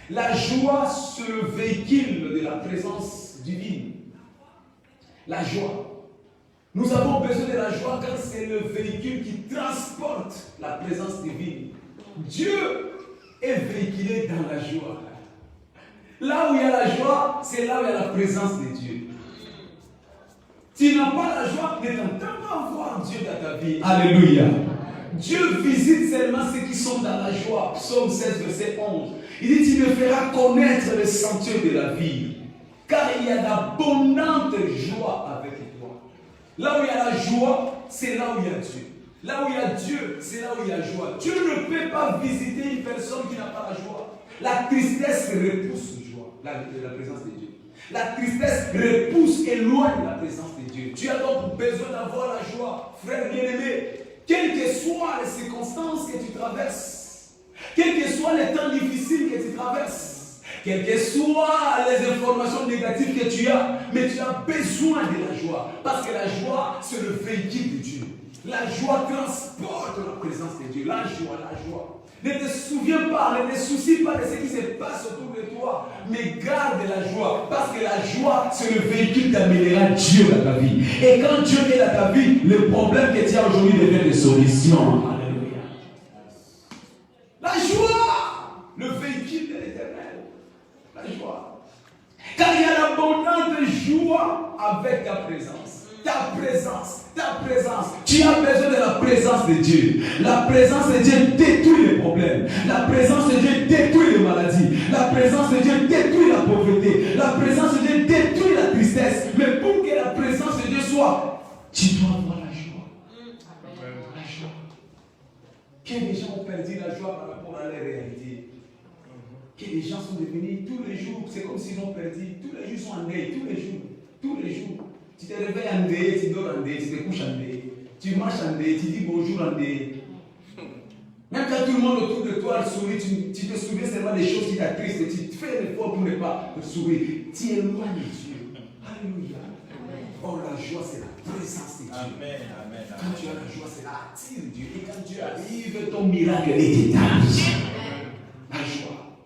La joie, c'est le véhicule de la présence divine. La joie. Nous avons besoin de la joie quand c'est le véhicule qui transporte la présence divine. Dieu est véhiculé dans la joie. Là où il y a la joie, c'est là où il y a la présence de Dieu. Tu n'as pas la joie, ne t'entends pas voir Dieu dans ta vie. Alléluia. Dieu visite seulement ceux qui sont dans la joie. Psaume 16, verset 11. Il dit, tu me feras connaître le sentier de la vie. Car il y a d'abondantes joie avec toi. Là où il y a la joie, c'est là où il y a Dieu. Là où il y a Dieu, c'est là où il y a joie. Dieu ne peut pas visiter une personne qui n'a pas la joie. La tristesse repousse la présence de Dieu. La tristesse repousse, éloigne la présence de Dieu. Tu as donc besoin d'avoir la joie, frère bien-aimé. Quelles que soient les circonstances que tu traverses, quels que soient les temps difficiles que tu traverses, quelles que soient les informations négatives que tu as, mais tu as besoin de la joie. Parce que la joie, c'est le véhicule de Dieu. La joie transporte la présence de Dieu. La joie, la joie. Ne te souviens pas, ne te soucie pas de ce qui se passe autour de toi, mais garde la joie, parce que la joie, c'est le véhicule qui t'amènera Dieu dans ta vie. Et quand Dieu est dans ta vie, le problème que tu as aujourd'hui devient des solutions. Alléluia. La joie, le véhicule de l'Éternel. La joie. Car il y a l'abondante joie avec ta présence. Ta présence, ta présence. Tu as besoin de la présence de Dieu. La présence de Dieu détruit les problèmes. La présence de Dieu détruit les maladies. La présence de Dieu détruit la pauvreté. La présence de Dieu détruit la tristesse. Mais pour que la présence de Dieu soit, tu dois avoir la joie. La joie. Que les gens ont perdu la joie par rapport à leur réalité. Que les gens sont devenus tous les jours, c'est comme s'ils ont perdu. Tous les jours sont en deuil, tous les jours. Tous les jours. Tu te réveilles en deuil, tu dors en deuil, tu te couches en deuil. Tu marches en deuil, tu dis bonjour en deuil. Même quand tout le monde autour de toi sourit, tu te souviens seulement des choses qui t'attristent. Tu fais l'effort pour ne pas te sourire. Tu éloignes Dieu. Alléluia. Oh, la joie, c'est la présence de Dieu. Amen, amen, amen. Quand tu as la joie, c'est la attire Dieu. Et quand Dieu arrive, ton miracle est établi. La joie.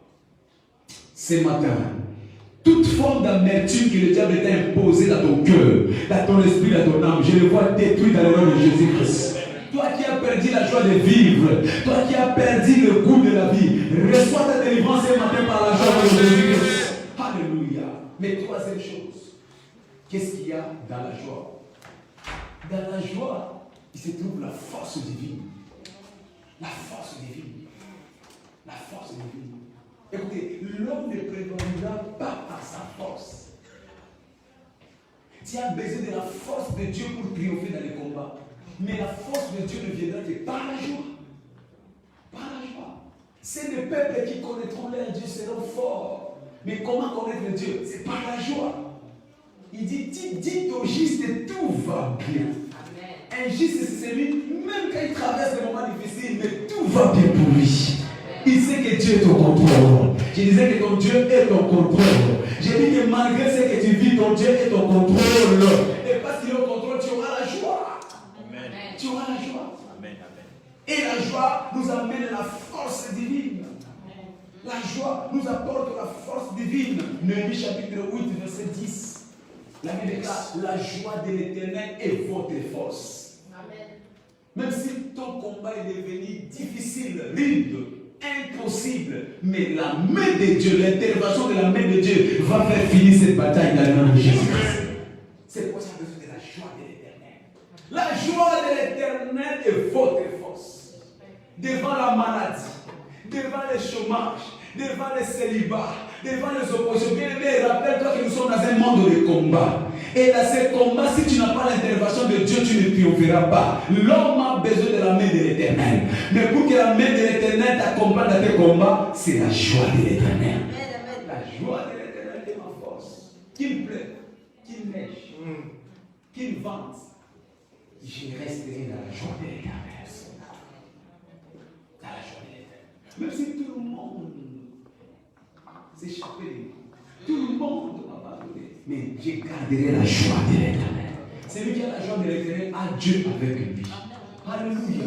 Ce matin, toute forme d'amertume que le diable t'a imposée dans ton cœur, dans ton esprit, dans ton âme, je le vois détruit dans le nom de Jésus-Christ. Toi qui as perdu la joie de vivre, toi qui as perdu le goût de la vie, reçois ta délivrance ce matin par la joie de Jésus-Christ. Alléluia. Mais troisième chose, qu'est-ce qu'il y a dans la joie? Dans la joie, il se trouve la force divine. La force divine. La force divine. Écoutez, l'homme ne prévaudra pas par sa force. Tu as besoin de la force de Dieu pour triompher dans les combats. Mais la force de Dieu ne viendra que par la joie. Par la joie. C'est les peuples qui connaîtront leur Dieu seront forts. Mais comment connaître Dieu? C'est par la joie. Il dit, dites au juste, tout va bien. Un juste, c'est celui, même quand il traverse des moments difficiles, mais tout va bien pour lui. Il sait que Dieu est au contrôle. Je disais que ton Dieu est au contrôle. J'ai dit que malgré ce que tu vis, ton Dieu est au contrôle. Et parce qu'il est au contrôle, tu auras la joie. Amen. Tu auras la joie. Amen, amen. Et la joie nous amène la force divine. La joie nous apporte la force divine. Néhémie chapitre 8, verset 10. La Bible déclare, la joie de l'Éternel est votre force. Amen. Même si ton combat est devenu difficile, rude, impossible, mais la main de Dieu, l'intervention de la main de Dieu va faire finir cette bataille dans le nom de Jésus-Christ. C'est pour ça que vous avez besoin de la joie de l'Éternel. La joie de l'Éternel est votre force. Devant la maladie, devant le chômage, devant le célibat, devant les oppositions. Bien aimé, rappelle-toi que nous sommes dans un monde de combat. Et dans ce combat, si tu n'as pas l'intervention de Dieu, tu ne triompheras pas. L'homme a besoin de la main de l'Éternel. Mais pour que la main de l'Éternel t'accompagne dans tes combats, c'est la joie de l'Éternel. La joie de l'Éternel est ma force. Qu'il pleuve, qu'il neige, qu'il vente, je resterai dans la joie de l'Éternel. Dans la joie de l'Éternel. Même si tout le monde s'échappait de moi, tout le monde m'a abandonné, mais je garderai la joie de l'Éternel. Celui qui a la joie de l'Éternel a Dieu avec lui. Alléluia.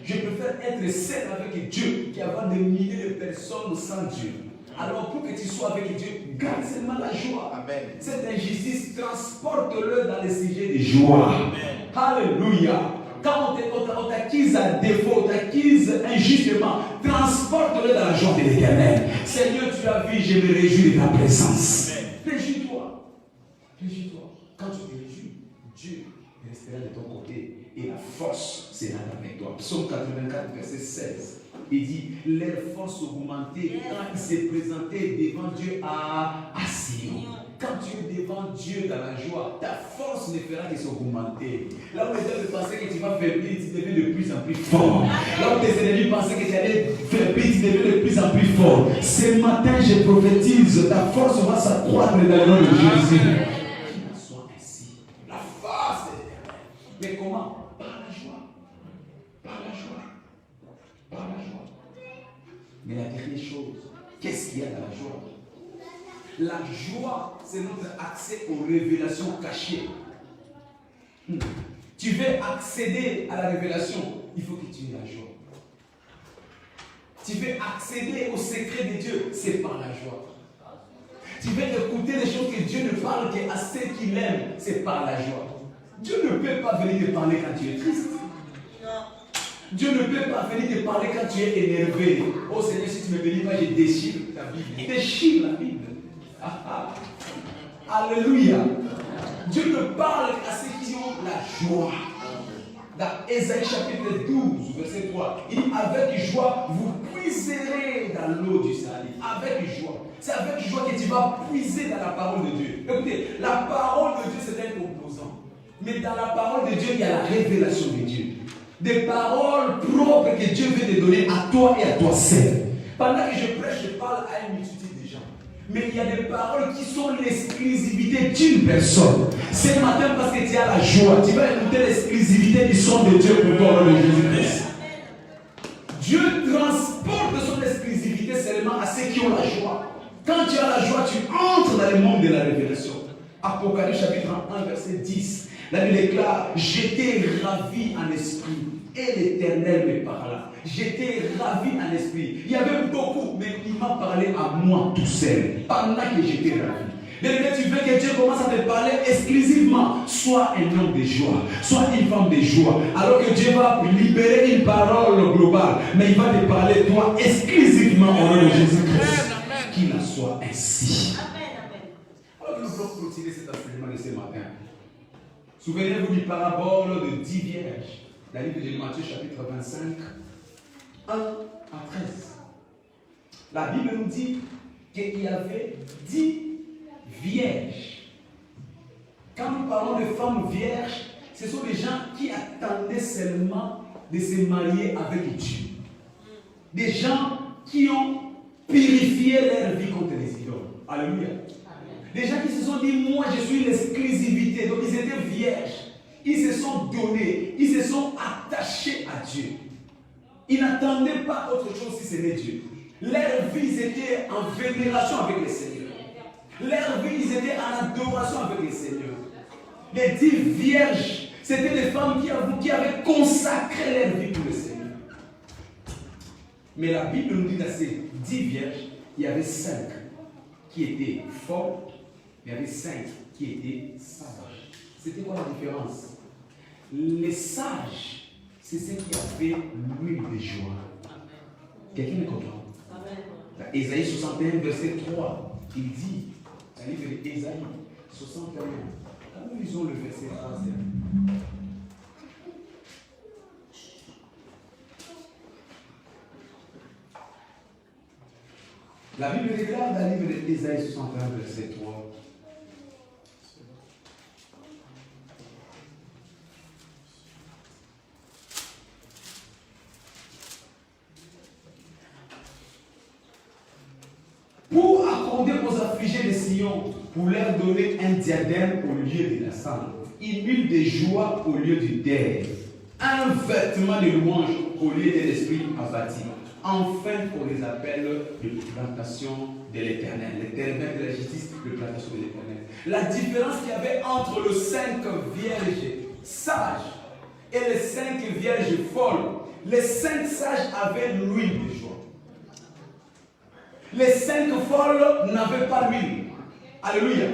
Je préfère être seul avec Dieu qu'avoir des milliers de personnes sans Dieu. Alors pour que tu sois avec Dieu, garde seulement la joie. Amen. Cette injustice, transporte-le dans les sujets de joie. Amen. Alléluia. Quand on t'accuse à défaut, on t'accuse injustement, transporte-le dans la joie de l'Éternel. Seigneur, tu as vu, je me réjouis de ta présence. Réjouis-toi. Réjouis-toi. Quand tu te réjouis, Dieu restera de ton côté et la force sera avec toi. Psaume 84, verset 16. Il dit, leur force augmentait quand ils se présentaient devant Dieu à Sion. Quand tu es devant Dieu dans la joie, ta force ne fera que s'augmenter. Là où les gens pensaient que tu vas faiblir, tu deviens de plus en plus fort. Là où tes ennemis pensaient que tu allais faiblir, tu deviens de plus en plus fort. Ce matin, je prophétise, ta force va s'accroître dans le nom de Jésus. Qu'il en soit ainsi. La force de l'Éternel. Mais comment? Par la joie. Par la joie. Par la joie. Mais la dernière chose, qu'est-ce qu'il y a dans la joie? La joie, c'est notre accès aux révélations cachées. Tu Tu veux accéder à la révélation, il faut que tu aies la joie. Tu veux accéder au secret de Dieu, c'est par la joie. Tu veux écouter les choses que Dieu ne parle qu'à ceux qui l'aiment, c'est par la joie. Dieu ne peut pas venir te parler quand tu es triste. Dieu ne peut pas venir te parler quand tu es énervé. Oh Seigneur, si tu me bénis pas, je déchire ta Bible. Déchire la Bible. Alléluia. Dieu ne parle à ceux qui ont la joie. Dans Ésaïe chapitre 12, verset 3, il dit avec joie, vous puiserez dans l'eau du salut. Avec joie. C'est avec joie que tu vas puiser dans la parole de Dieu. Écoutez, la parole de Dieu c'est un composant. Mais dans la parole de Dieu, il y a la révélation de Dieu. Des paroles propres que Dieu veut te donner à toi et à toi seul. Pendant que je prêche, je parle à une multitude de gens. Mais il y a des paroles qui sont l'exclusivité d'une personne. Ce matin, parce que tu as la joie, tu vas écouter l'exclusivité du son de Dieu pour toi, au nom de Jésus-Christ. Dieu transporte son exclusivité seulement à ceux qui ont la joie. Quand tu as la joie, tu entres dans le monde de la révélation. Apocalypse chapitre 1, verset 10. Là, il déclare, j'étais ravi en esprit. Et l'Éternel me parla. J'étais ravi en esprit. Il y avait beaucoup, mais il m'a parlé à moi tout seul. Pendant que j'étais ravi. Mais tu veux que Dieu commence à te parler exclusivement. Sois un homme de joie. Sois une femme de joie. Alors que Dieu va libérer une parole globale. Mais il va te parler toi exclusivement au nom de Jésus-Christ. Qu'il en soit ainsi. Alors que nous voulons clôturer cet enseignement de ce matin. Souvenez-vous du parabole de 10 vierges. Dans le livre de Matthieu chapitre 25, 1 à 13. La Bible nous dit qu'il y avait 10 vierges. Quand nous parlons de femmes vierges, ce sont des gens qui attendaient seulement de se marier avec Dieu. Des gens qui ont purifié leur vie contre les idoles. Alléluia. Des gens qui se sont dit, moi je suis l'exclusivité. Donc ils étaient vierges. Ils se sont donnés. Ils se sont attachés à Dieu. Ils n'attendaient pas autre chose si ce n'est Dieu. Leur vie, ils étaient en vénération avec le Seigneur. Leur vie, ils étaient en adoration avec le Seigneur. Les 10 vierges, c'était des femmes qui avaient consacré leur vie pour le Seigneur. Mais la Bible nous dit dans ces 10 vierges, il y avait 5 qui étaient folles, il y avait 5 qui étaient sages. C'était quoi la différence? Les sages, c'est ceux qui avaient l'huile de joie. Quelqu'un me comprend? Dans Ésaïe 61, verset 3, il dit, dans le livre d'Ésaïe 61, quand nous lisons le verset 3, la Bible déclare dans le livre d'Ésaïe 61, verset 3, pour accorder aux affligés de Sion, pour leur donner un diadème au lieu de la cendre, une huile de joie au lieu du deuil, un vêtement de louange au lieu de l'esprit abattu, enfin qu'on les appelle de plantation de l'Éternel, l'Éternel de la justice, de plantation de l'Éternel. La différence qu'il y avait entre les 5 vierges sages et les 5 vierges folles, les 5 sages avaient l'huile de joie. Les 5 folles n'avaient pas l'huile. Alléluia.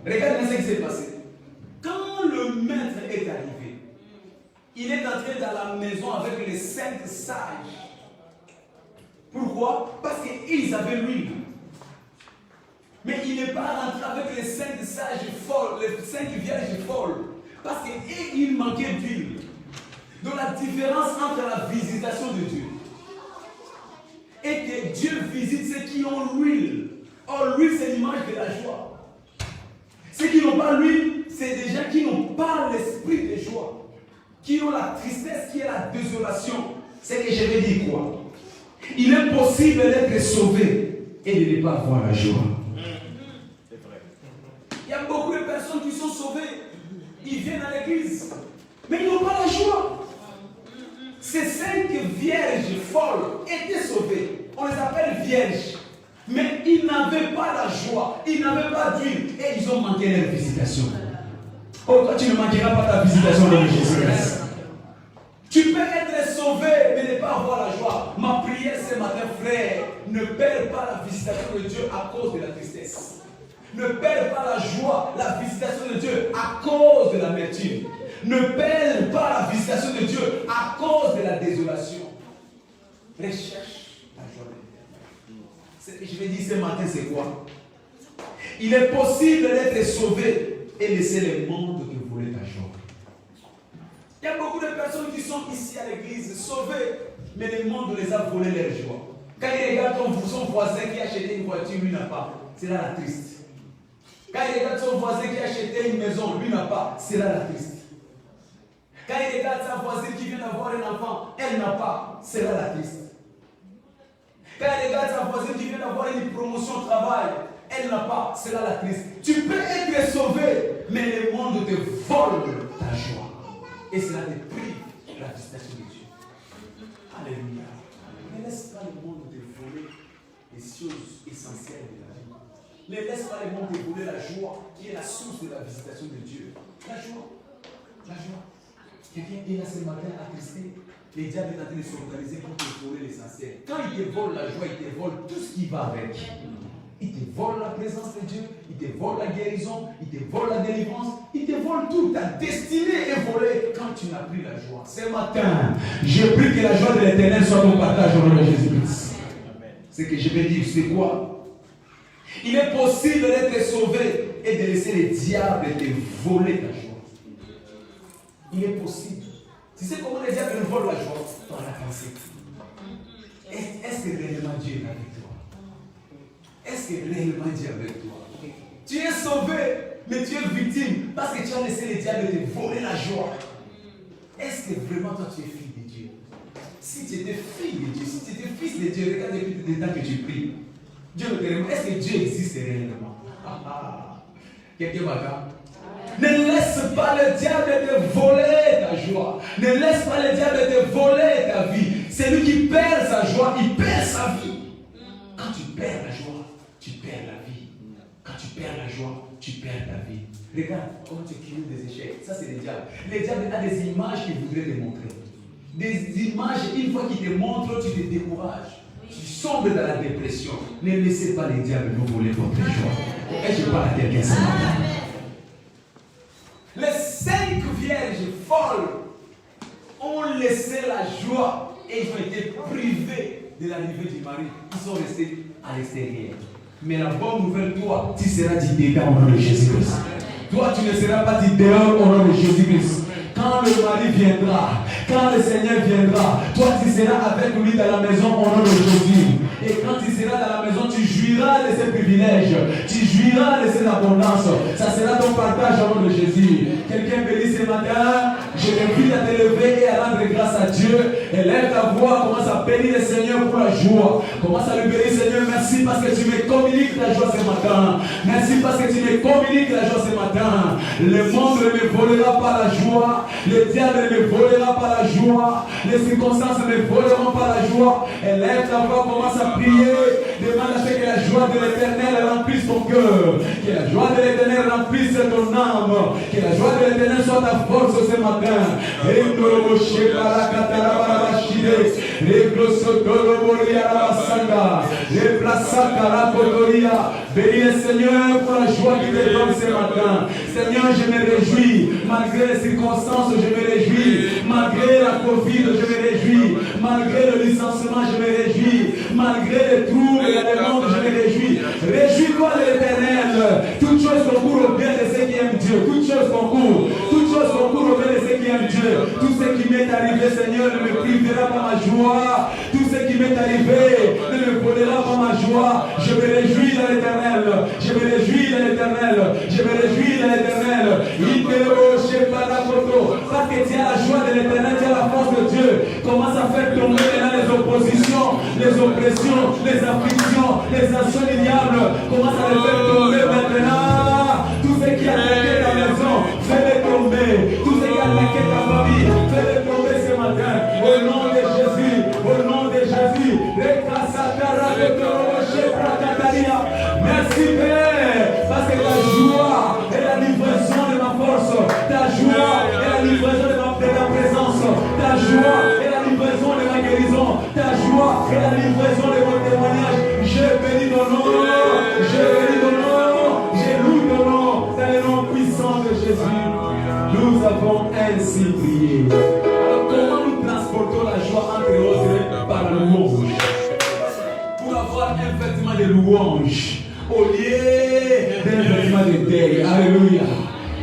Regardez ce qui s'est passé. Quand le maître est arrivé, il est entré dans la maison avec les 5 sages. Pourquoi? Parce qu'ils avaient l'huile. Mais il n'est pas rentré avec les 5 sages folles, les 5 vierges folles. Parce qu'il manquait d'huile. Donc la différence entre la visitation de Dieu et que Dieu visite ceux qui ont l'huile. Or, l'huile, c'est l'image de la joie. Ceux qui n'ont pas l'huile, c'est des gens qui n'ont pas l'esprit de joie. Qui ont la tristesse, qui est la désolation. C'est que je vais dire quoi? Il est possible d'être sauvé et de ne pas avoir la joie. C'est vrai. Il y a beaucoup de personnes qui sont sauvées. Ils viennent à l'église, mais ils n'ont pas la joie. Ces 5 vierges folles étaient sauvées. On les appelle vierges. Mais ils n'avaient pas la joie. Ils n'avaient pas d'huile. Et ils ont manqué leur visitation. Oh, toi, tu ne manqueras pas ta visitation de Jésus-Christ. Tu peux être sauvé, mais ne pas avoir la joie. Ma prière ce matin, frère, ne perds pas la visitation de Dieu à cause de la tristesse. Ne perds pas la joie, la visitation de Dieu à cause de l'amertume. Ne perds pas la visitation de Dieu à cause de la désolation. Recherche la joie de l'éternel. Je vais dire ce matin, c'est quoi? Il est possible d'être sauvé et laisser le monde te voler ta joie. Il y a beaucoup de personnes qui sont ici à l'église sauvées, mais le monde les a volé leur joie. Quand il regarde son voisin qui a acheté une voiture, lui n'a pas, c'est là la triste. Quand il regarde son voisin qui a acheté une maison, lui n'a pas, c'est là la triste. Quand il regarde sa voisine qui vient d'avoir un enfant, elle n'a pas, c'est là la triste. Quand il regarde sa voisine qui vient d'avoir une promotion au travail, elle n'a pas, c'est là la triste. Tu peux être sauvé, mais le monde te vole ta joie. Et cela te prive de la visitation de Dieu. Alléluia. Ne laisse pas le monde te voler les choses essentielles de la vie. Ne laisse pas le monde te voler la joie qui est la source de la visitation de Dieu. La joie. La joie. Quelqu'un est là ce matin attristé. Les diables sont en train de s'organiser pour te voler l'essentiel. Quand il te vole la joie, il te vole tout ce qui va avec. Il te vole la présence de Dieu, il te vole la guérison, il te vole la délivrance, il te vole tout. Ta destinée est volée quand tu n'as plus la joie. Ce matin, je prie que la joie de l'éternel soit ton partage au nom de Jésus-Christ. Ce que je vais dire, c'est quoi? Il est possible d'être sauvé et de laisser les diables te voler ta joie. Il est possible. Tu sais comment les diables nous volent la joie? Par la pensée. Est-ce que réellement Dieu est avec toi? Est-ce que réellement Dieu est avec toi? Tu es sauvé, mais tu es victime parce que tu as laissé les diables te voler la joie. Est-ce que vraiment toi tu es fille de Dieu? Si tu étais fille de Dieu, si tu étais fils de Dieu, regarde depuis le temps que tu pries. Dieu ne te remet. Est-ce que Dieu existe réellement? Quelqu'un m'attend? Ne laisse pas le diable te voler ta joie. Ne laisse pas le diable te voler ta vie. C'est lui qui perd sa joie, il perd sa vie. Quand tu perds la joie, tu perds la vie. Quand tu perds la joie, tu perds ta vie. Regarde comment tu cumules des échecs. Ça, c'est le diable. Le diable a des images qu'il voudrait te montrer. Des images, une fois qu'il te montre, tu te décourages. Tu sombres dans la dépression. Ne laissez pas les diables nous voler votre joie. Et je parle à quelqu'un ce matin. Les 5 vierges folles ont laissé la joie et ils ont été privés de l'arrivée du mari. Ils sont restés à l'extérieur. Mais la bonne nouvelle, toi, tu seras dit dedans au nom de Jésus-Christ. Toi, tu ne seras pas dit dehors au nom de Jésus-Christ. Quand le mari viendra, quand le Seigneur viendra, toi tu seras avec lui dans la maison au nom de Jésus. Et quand tu seras dans la maison, tu jouiras de ses privilèges, tu jouiras de ses abondances. Ça sera ton partage au nom de Jésus. Quelqu'un béni ce matin, je t'invite à te lever et à rendre grâce à Dieu. Et lève ta voix, commence à bénir le Seigneur pour la joie. Commence à le bénir, Seigneur, merci parce que tu me communiques la joie ce matin. Merci parce que tu me communiques la joie ce matin. Le monde ne me volera pas la joie. Le diable ne me volera pas la joie. Les circonstances ne me voleront pas la joie. Et lève ta voix, commence à prier. Demande à ce que la joie de l'éternel remplisse ton cœur. Que la joie de l'éternel remplisse ton âme. Que la joie de l'éternel soit ta force ce matin. Bénis le Seigneur pour la joie qu'il te donne ce matin. Seigneur, je me réjouis. Malgré les circonstances, je me réjouis. Malgré la Covid, je me réjouis. Malgré le licenciement, je me réjouis. Malgré les troubles et les mondes, je me réjouis. Réjouis-toi de l'éternel. Toutes choses concourent au bien de ceux qui aiment Dieu. Toutes choses concourent. Toutes choses concourent au bien de ceux qui aiment Dieu. Tout ce qui m'est arrivé, Seigneur, ne me privera pas ma joie. Tout ce qui m'est arrivé ne me volera pas ma joie. Je me réjouis dans l'éternel. Je me réjouis dans l'éternel. Je me réjouis dans l'éternel. Parce que tu as la joie de l'éternel, tu as la force de Dieu. Commence à faire tomber maintenant les oppositions, les oppressions, les afflictions, les actions du diable. Commence à les faire tomber maintenant. Tout ce qui a attaqué ta maison, fais-les tomber. Tout ce qui a attaqué ta famille, fais-les tomber ce matin. Au nom de Jésus, au nom de Jésus. Merci Père, parce que la joie est la livraison de ma force. ta joie est la livraison de ta présence, ta joie est la livraison de ma guérison, ta joie est la livraison de mon témoignage. Je bénis ton nom, je bénis ton nom, je loue ton nom, dans le nom puissant de Jésus. Nous avons ainsi prié. Alors comment nous transportons la joie entre autres? Par le louange. Pour avoir un vêtement de louange au lieu d'un vêtement de deuil. Alléluia.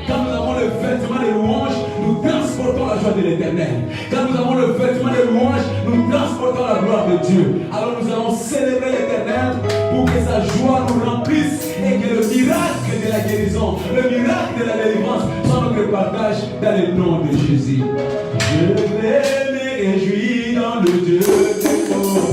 Quand nous avons le vêtement de louange, nous transportons la joie de l'Éternel. Quand nous avons le vêtement de louange, nous transportons la gloire de Dieu. Alors nous allons célébrer l'Éternel pour que sa joie nous remplisse et que le miracle de la guérison, le miracle de la délivrance soit notre partage dans le nom de Jésus. Je vais me réjouir dans le Dieu des corps.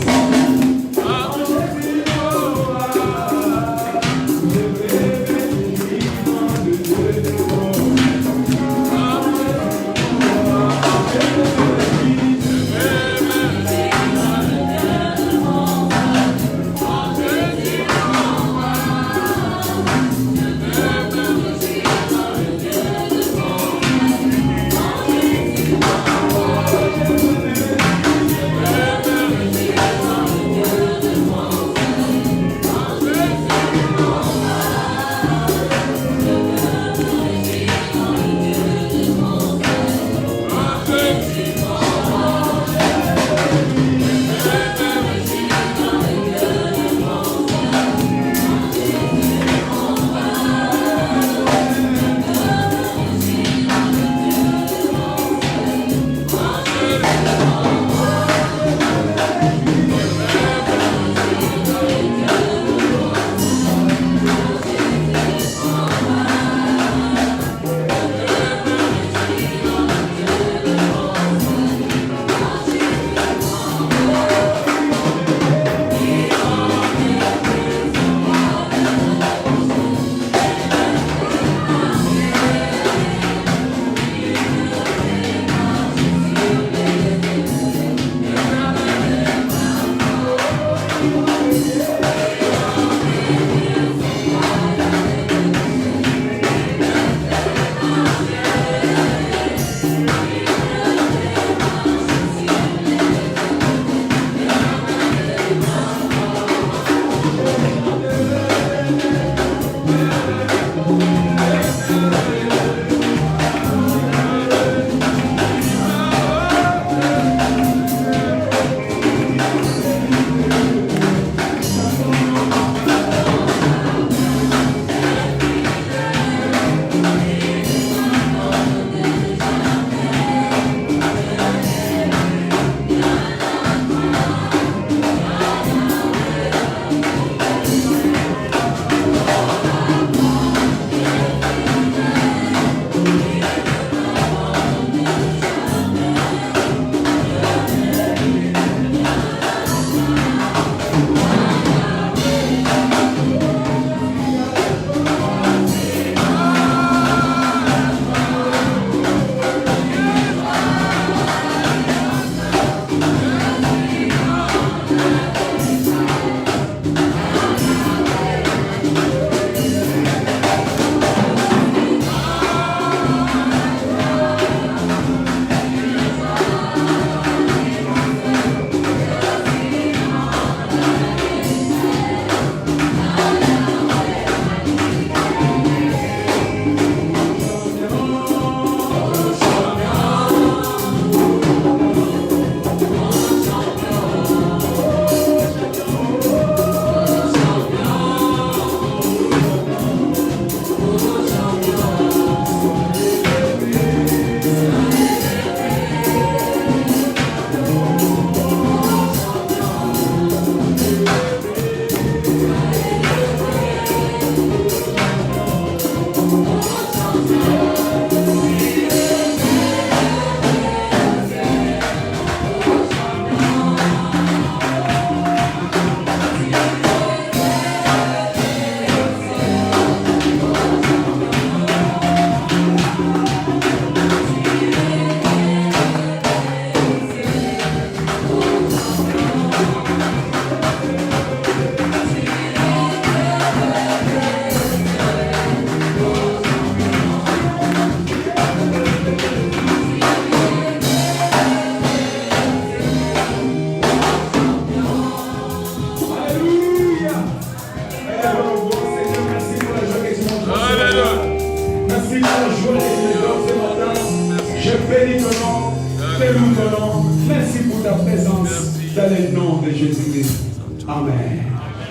Je bénis ton nom, je loue ton nom. Merci pour ta présence dans le nom de Jésus-Christ. Amen.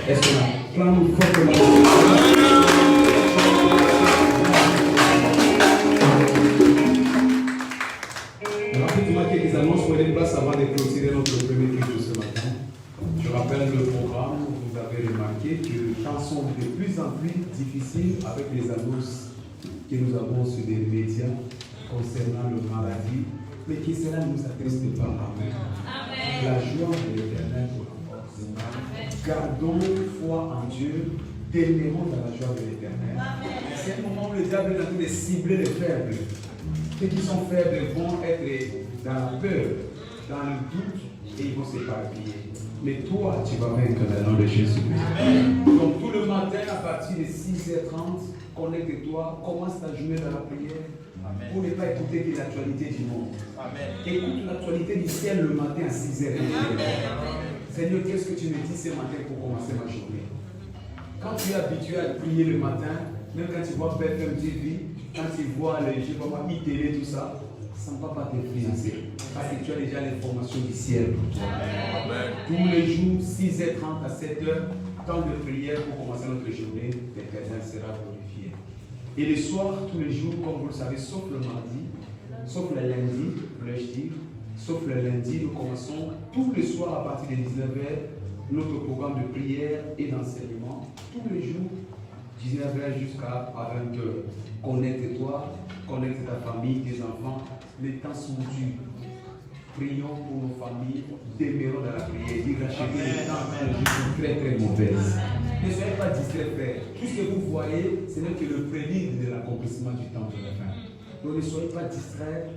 Est-ce qu'on acclame fortement? Rapidement, quelques annonces pour les places avant de clôturer notre premier culte ce matin. Je rappelle le programme. Vous avez remarqué que les temps sont de plus en plus difficiles avec les annonces que nous avons sur les médias concernant le maladie, mais qui cela ne nous attriste pas. Amen. La joie de l'Éternel pour l'enfance. Gardons foi en Dieu, demeurons dans la joie de l'Éternel. C'est un moment où le diable est en train de cibler les faibles. Ceux qui sont faibles vont être dans la peur, dans le doute, et ils vont s'éparpiller. Mais toi, tu vas vaincre dans le nom de Jésus-Christ. Donc tout le matin, à partir de 6h30, connecte-toi, commence ta journée dans la prière. Amen. Pour ne pas écouter que l'actualité du monde. Amen. Écoute l'actualité du ciel le matin à 6h30. Seigneur, qu'est-ce que tu me dis ce matin pour commencer ma journée? Quand tu es habitué à prier le matin, même quand tu vois BFM TV, quand tu vois les je sais pas moi, ITV, tout ça, ça ne va pas t'influencer. Parce que tu as déjà l'information du ciel pour toi. Amen. Tous les jours, 6h30 à 7h, temps de prière pour commencer notre journée, l'Éternel sera glorifié. Et le soir, tous les jours, comme vous le savez, sauf le mardi, sauf le lundi, voulais-je dire, sauf le lundi, nous commençons tous les soirs à partir de 19h notre programme de prière et d'enseignement. Tous les jours, 19h jusqu'à 20h. Connecte-toi, connecte ta famille, tes enfants. Les temps sont durs. Prions pour nos familles, demeurons dans la prière. Dire à chacun les temps sont très très mauvaises. Ne soyez pas distraits, frère. Tout ce que vous voyez, ce n'est que le prélude de l'accomplissement du temps de la fin. Donc ne soyez pas distraits.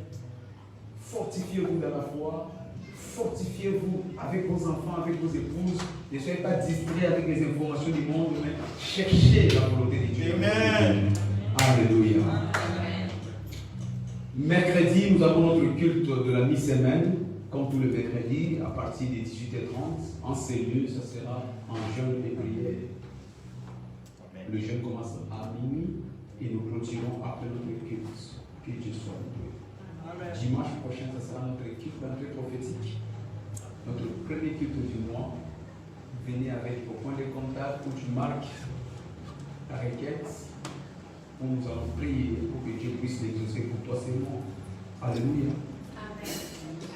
Fortifiez-vous dans la foi. Fortifiez-vous avec vos enfants, avec vos épouses. Ne soyez pas distraits avec les informations du monde, mais cherchez la volonté de Dieu. Amen. Alléluia. Mercredi, nous avons notre culte de la mi-semaine, comme tous les mercredis, à partir de 18h30. En cellule, ça sera en jeûne et prière. Le jeûne commence à minuit et nous clôturons après notre culte. Que Dieu soit loué. Dimanche prochain, ça sera notre culte d'entrée prophétique. Notre premier culte du mois. Venez avec vos points de contact où tu marques ta requête. Où nous allons prier pour que Dieu puisse l'exaucer pour toi seulement. Alléluia.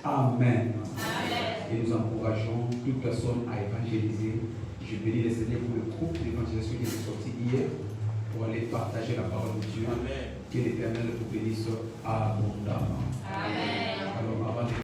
Amen. Amen. Et nous encourageons toute personne à évangéliser. Je bénis le Seigneur pour le groupe d'évangélisation qui est sorti hier pour aller partager la parole de Dieu. Amen. Que l'Éternel vous bénisse abondamment. Amen. Alors, avant de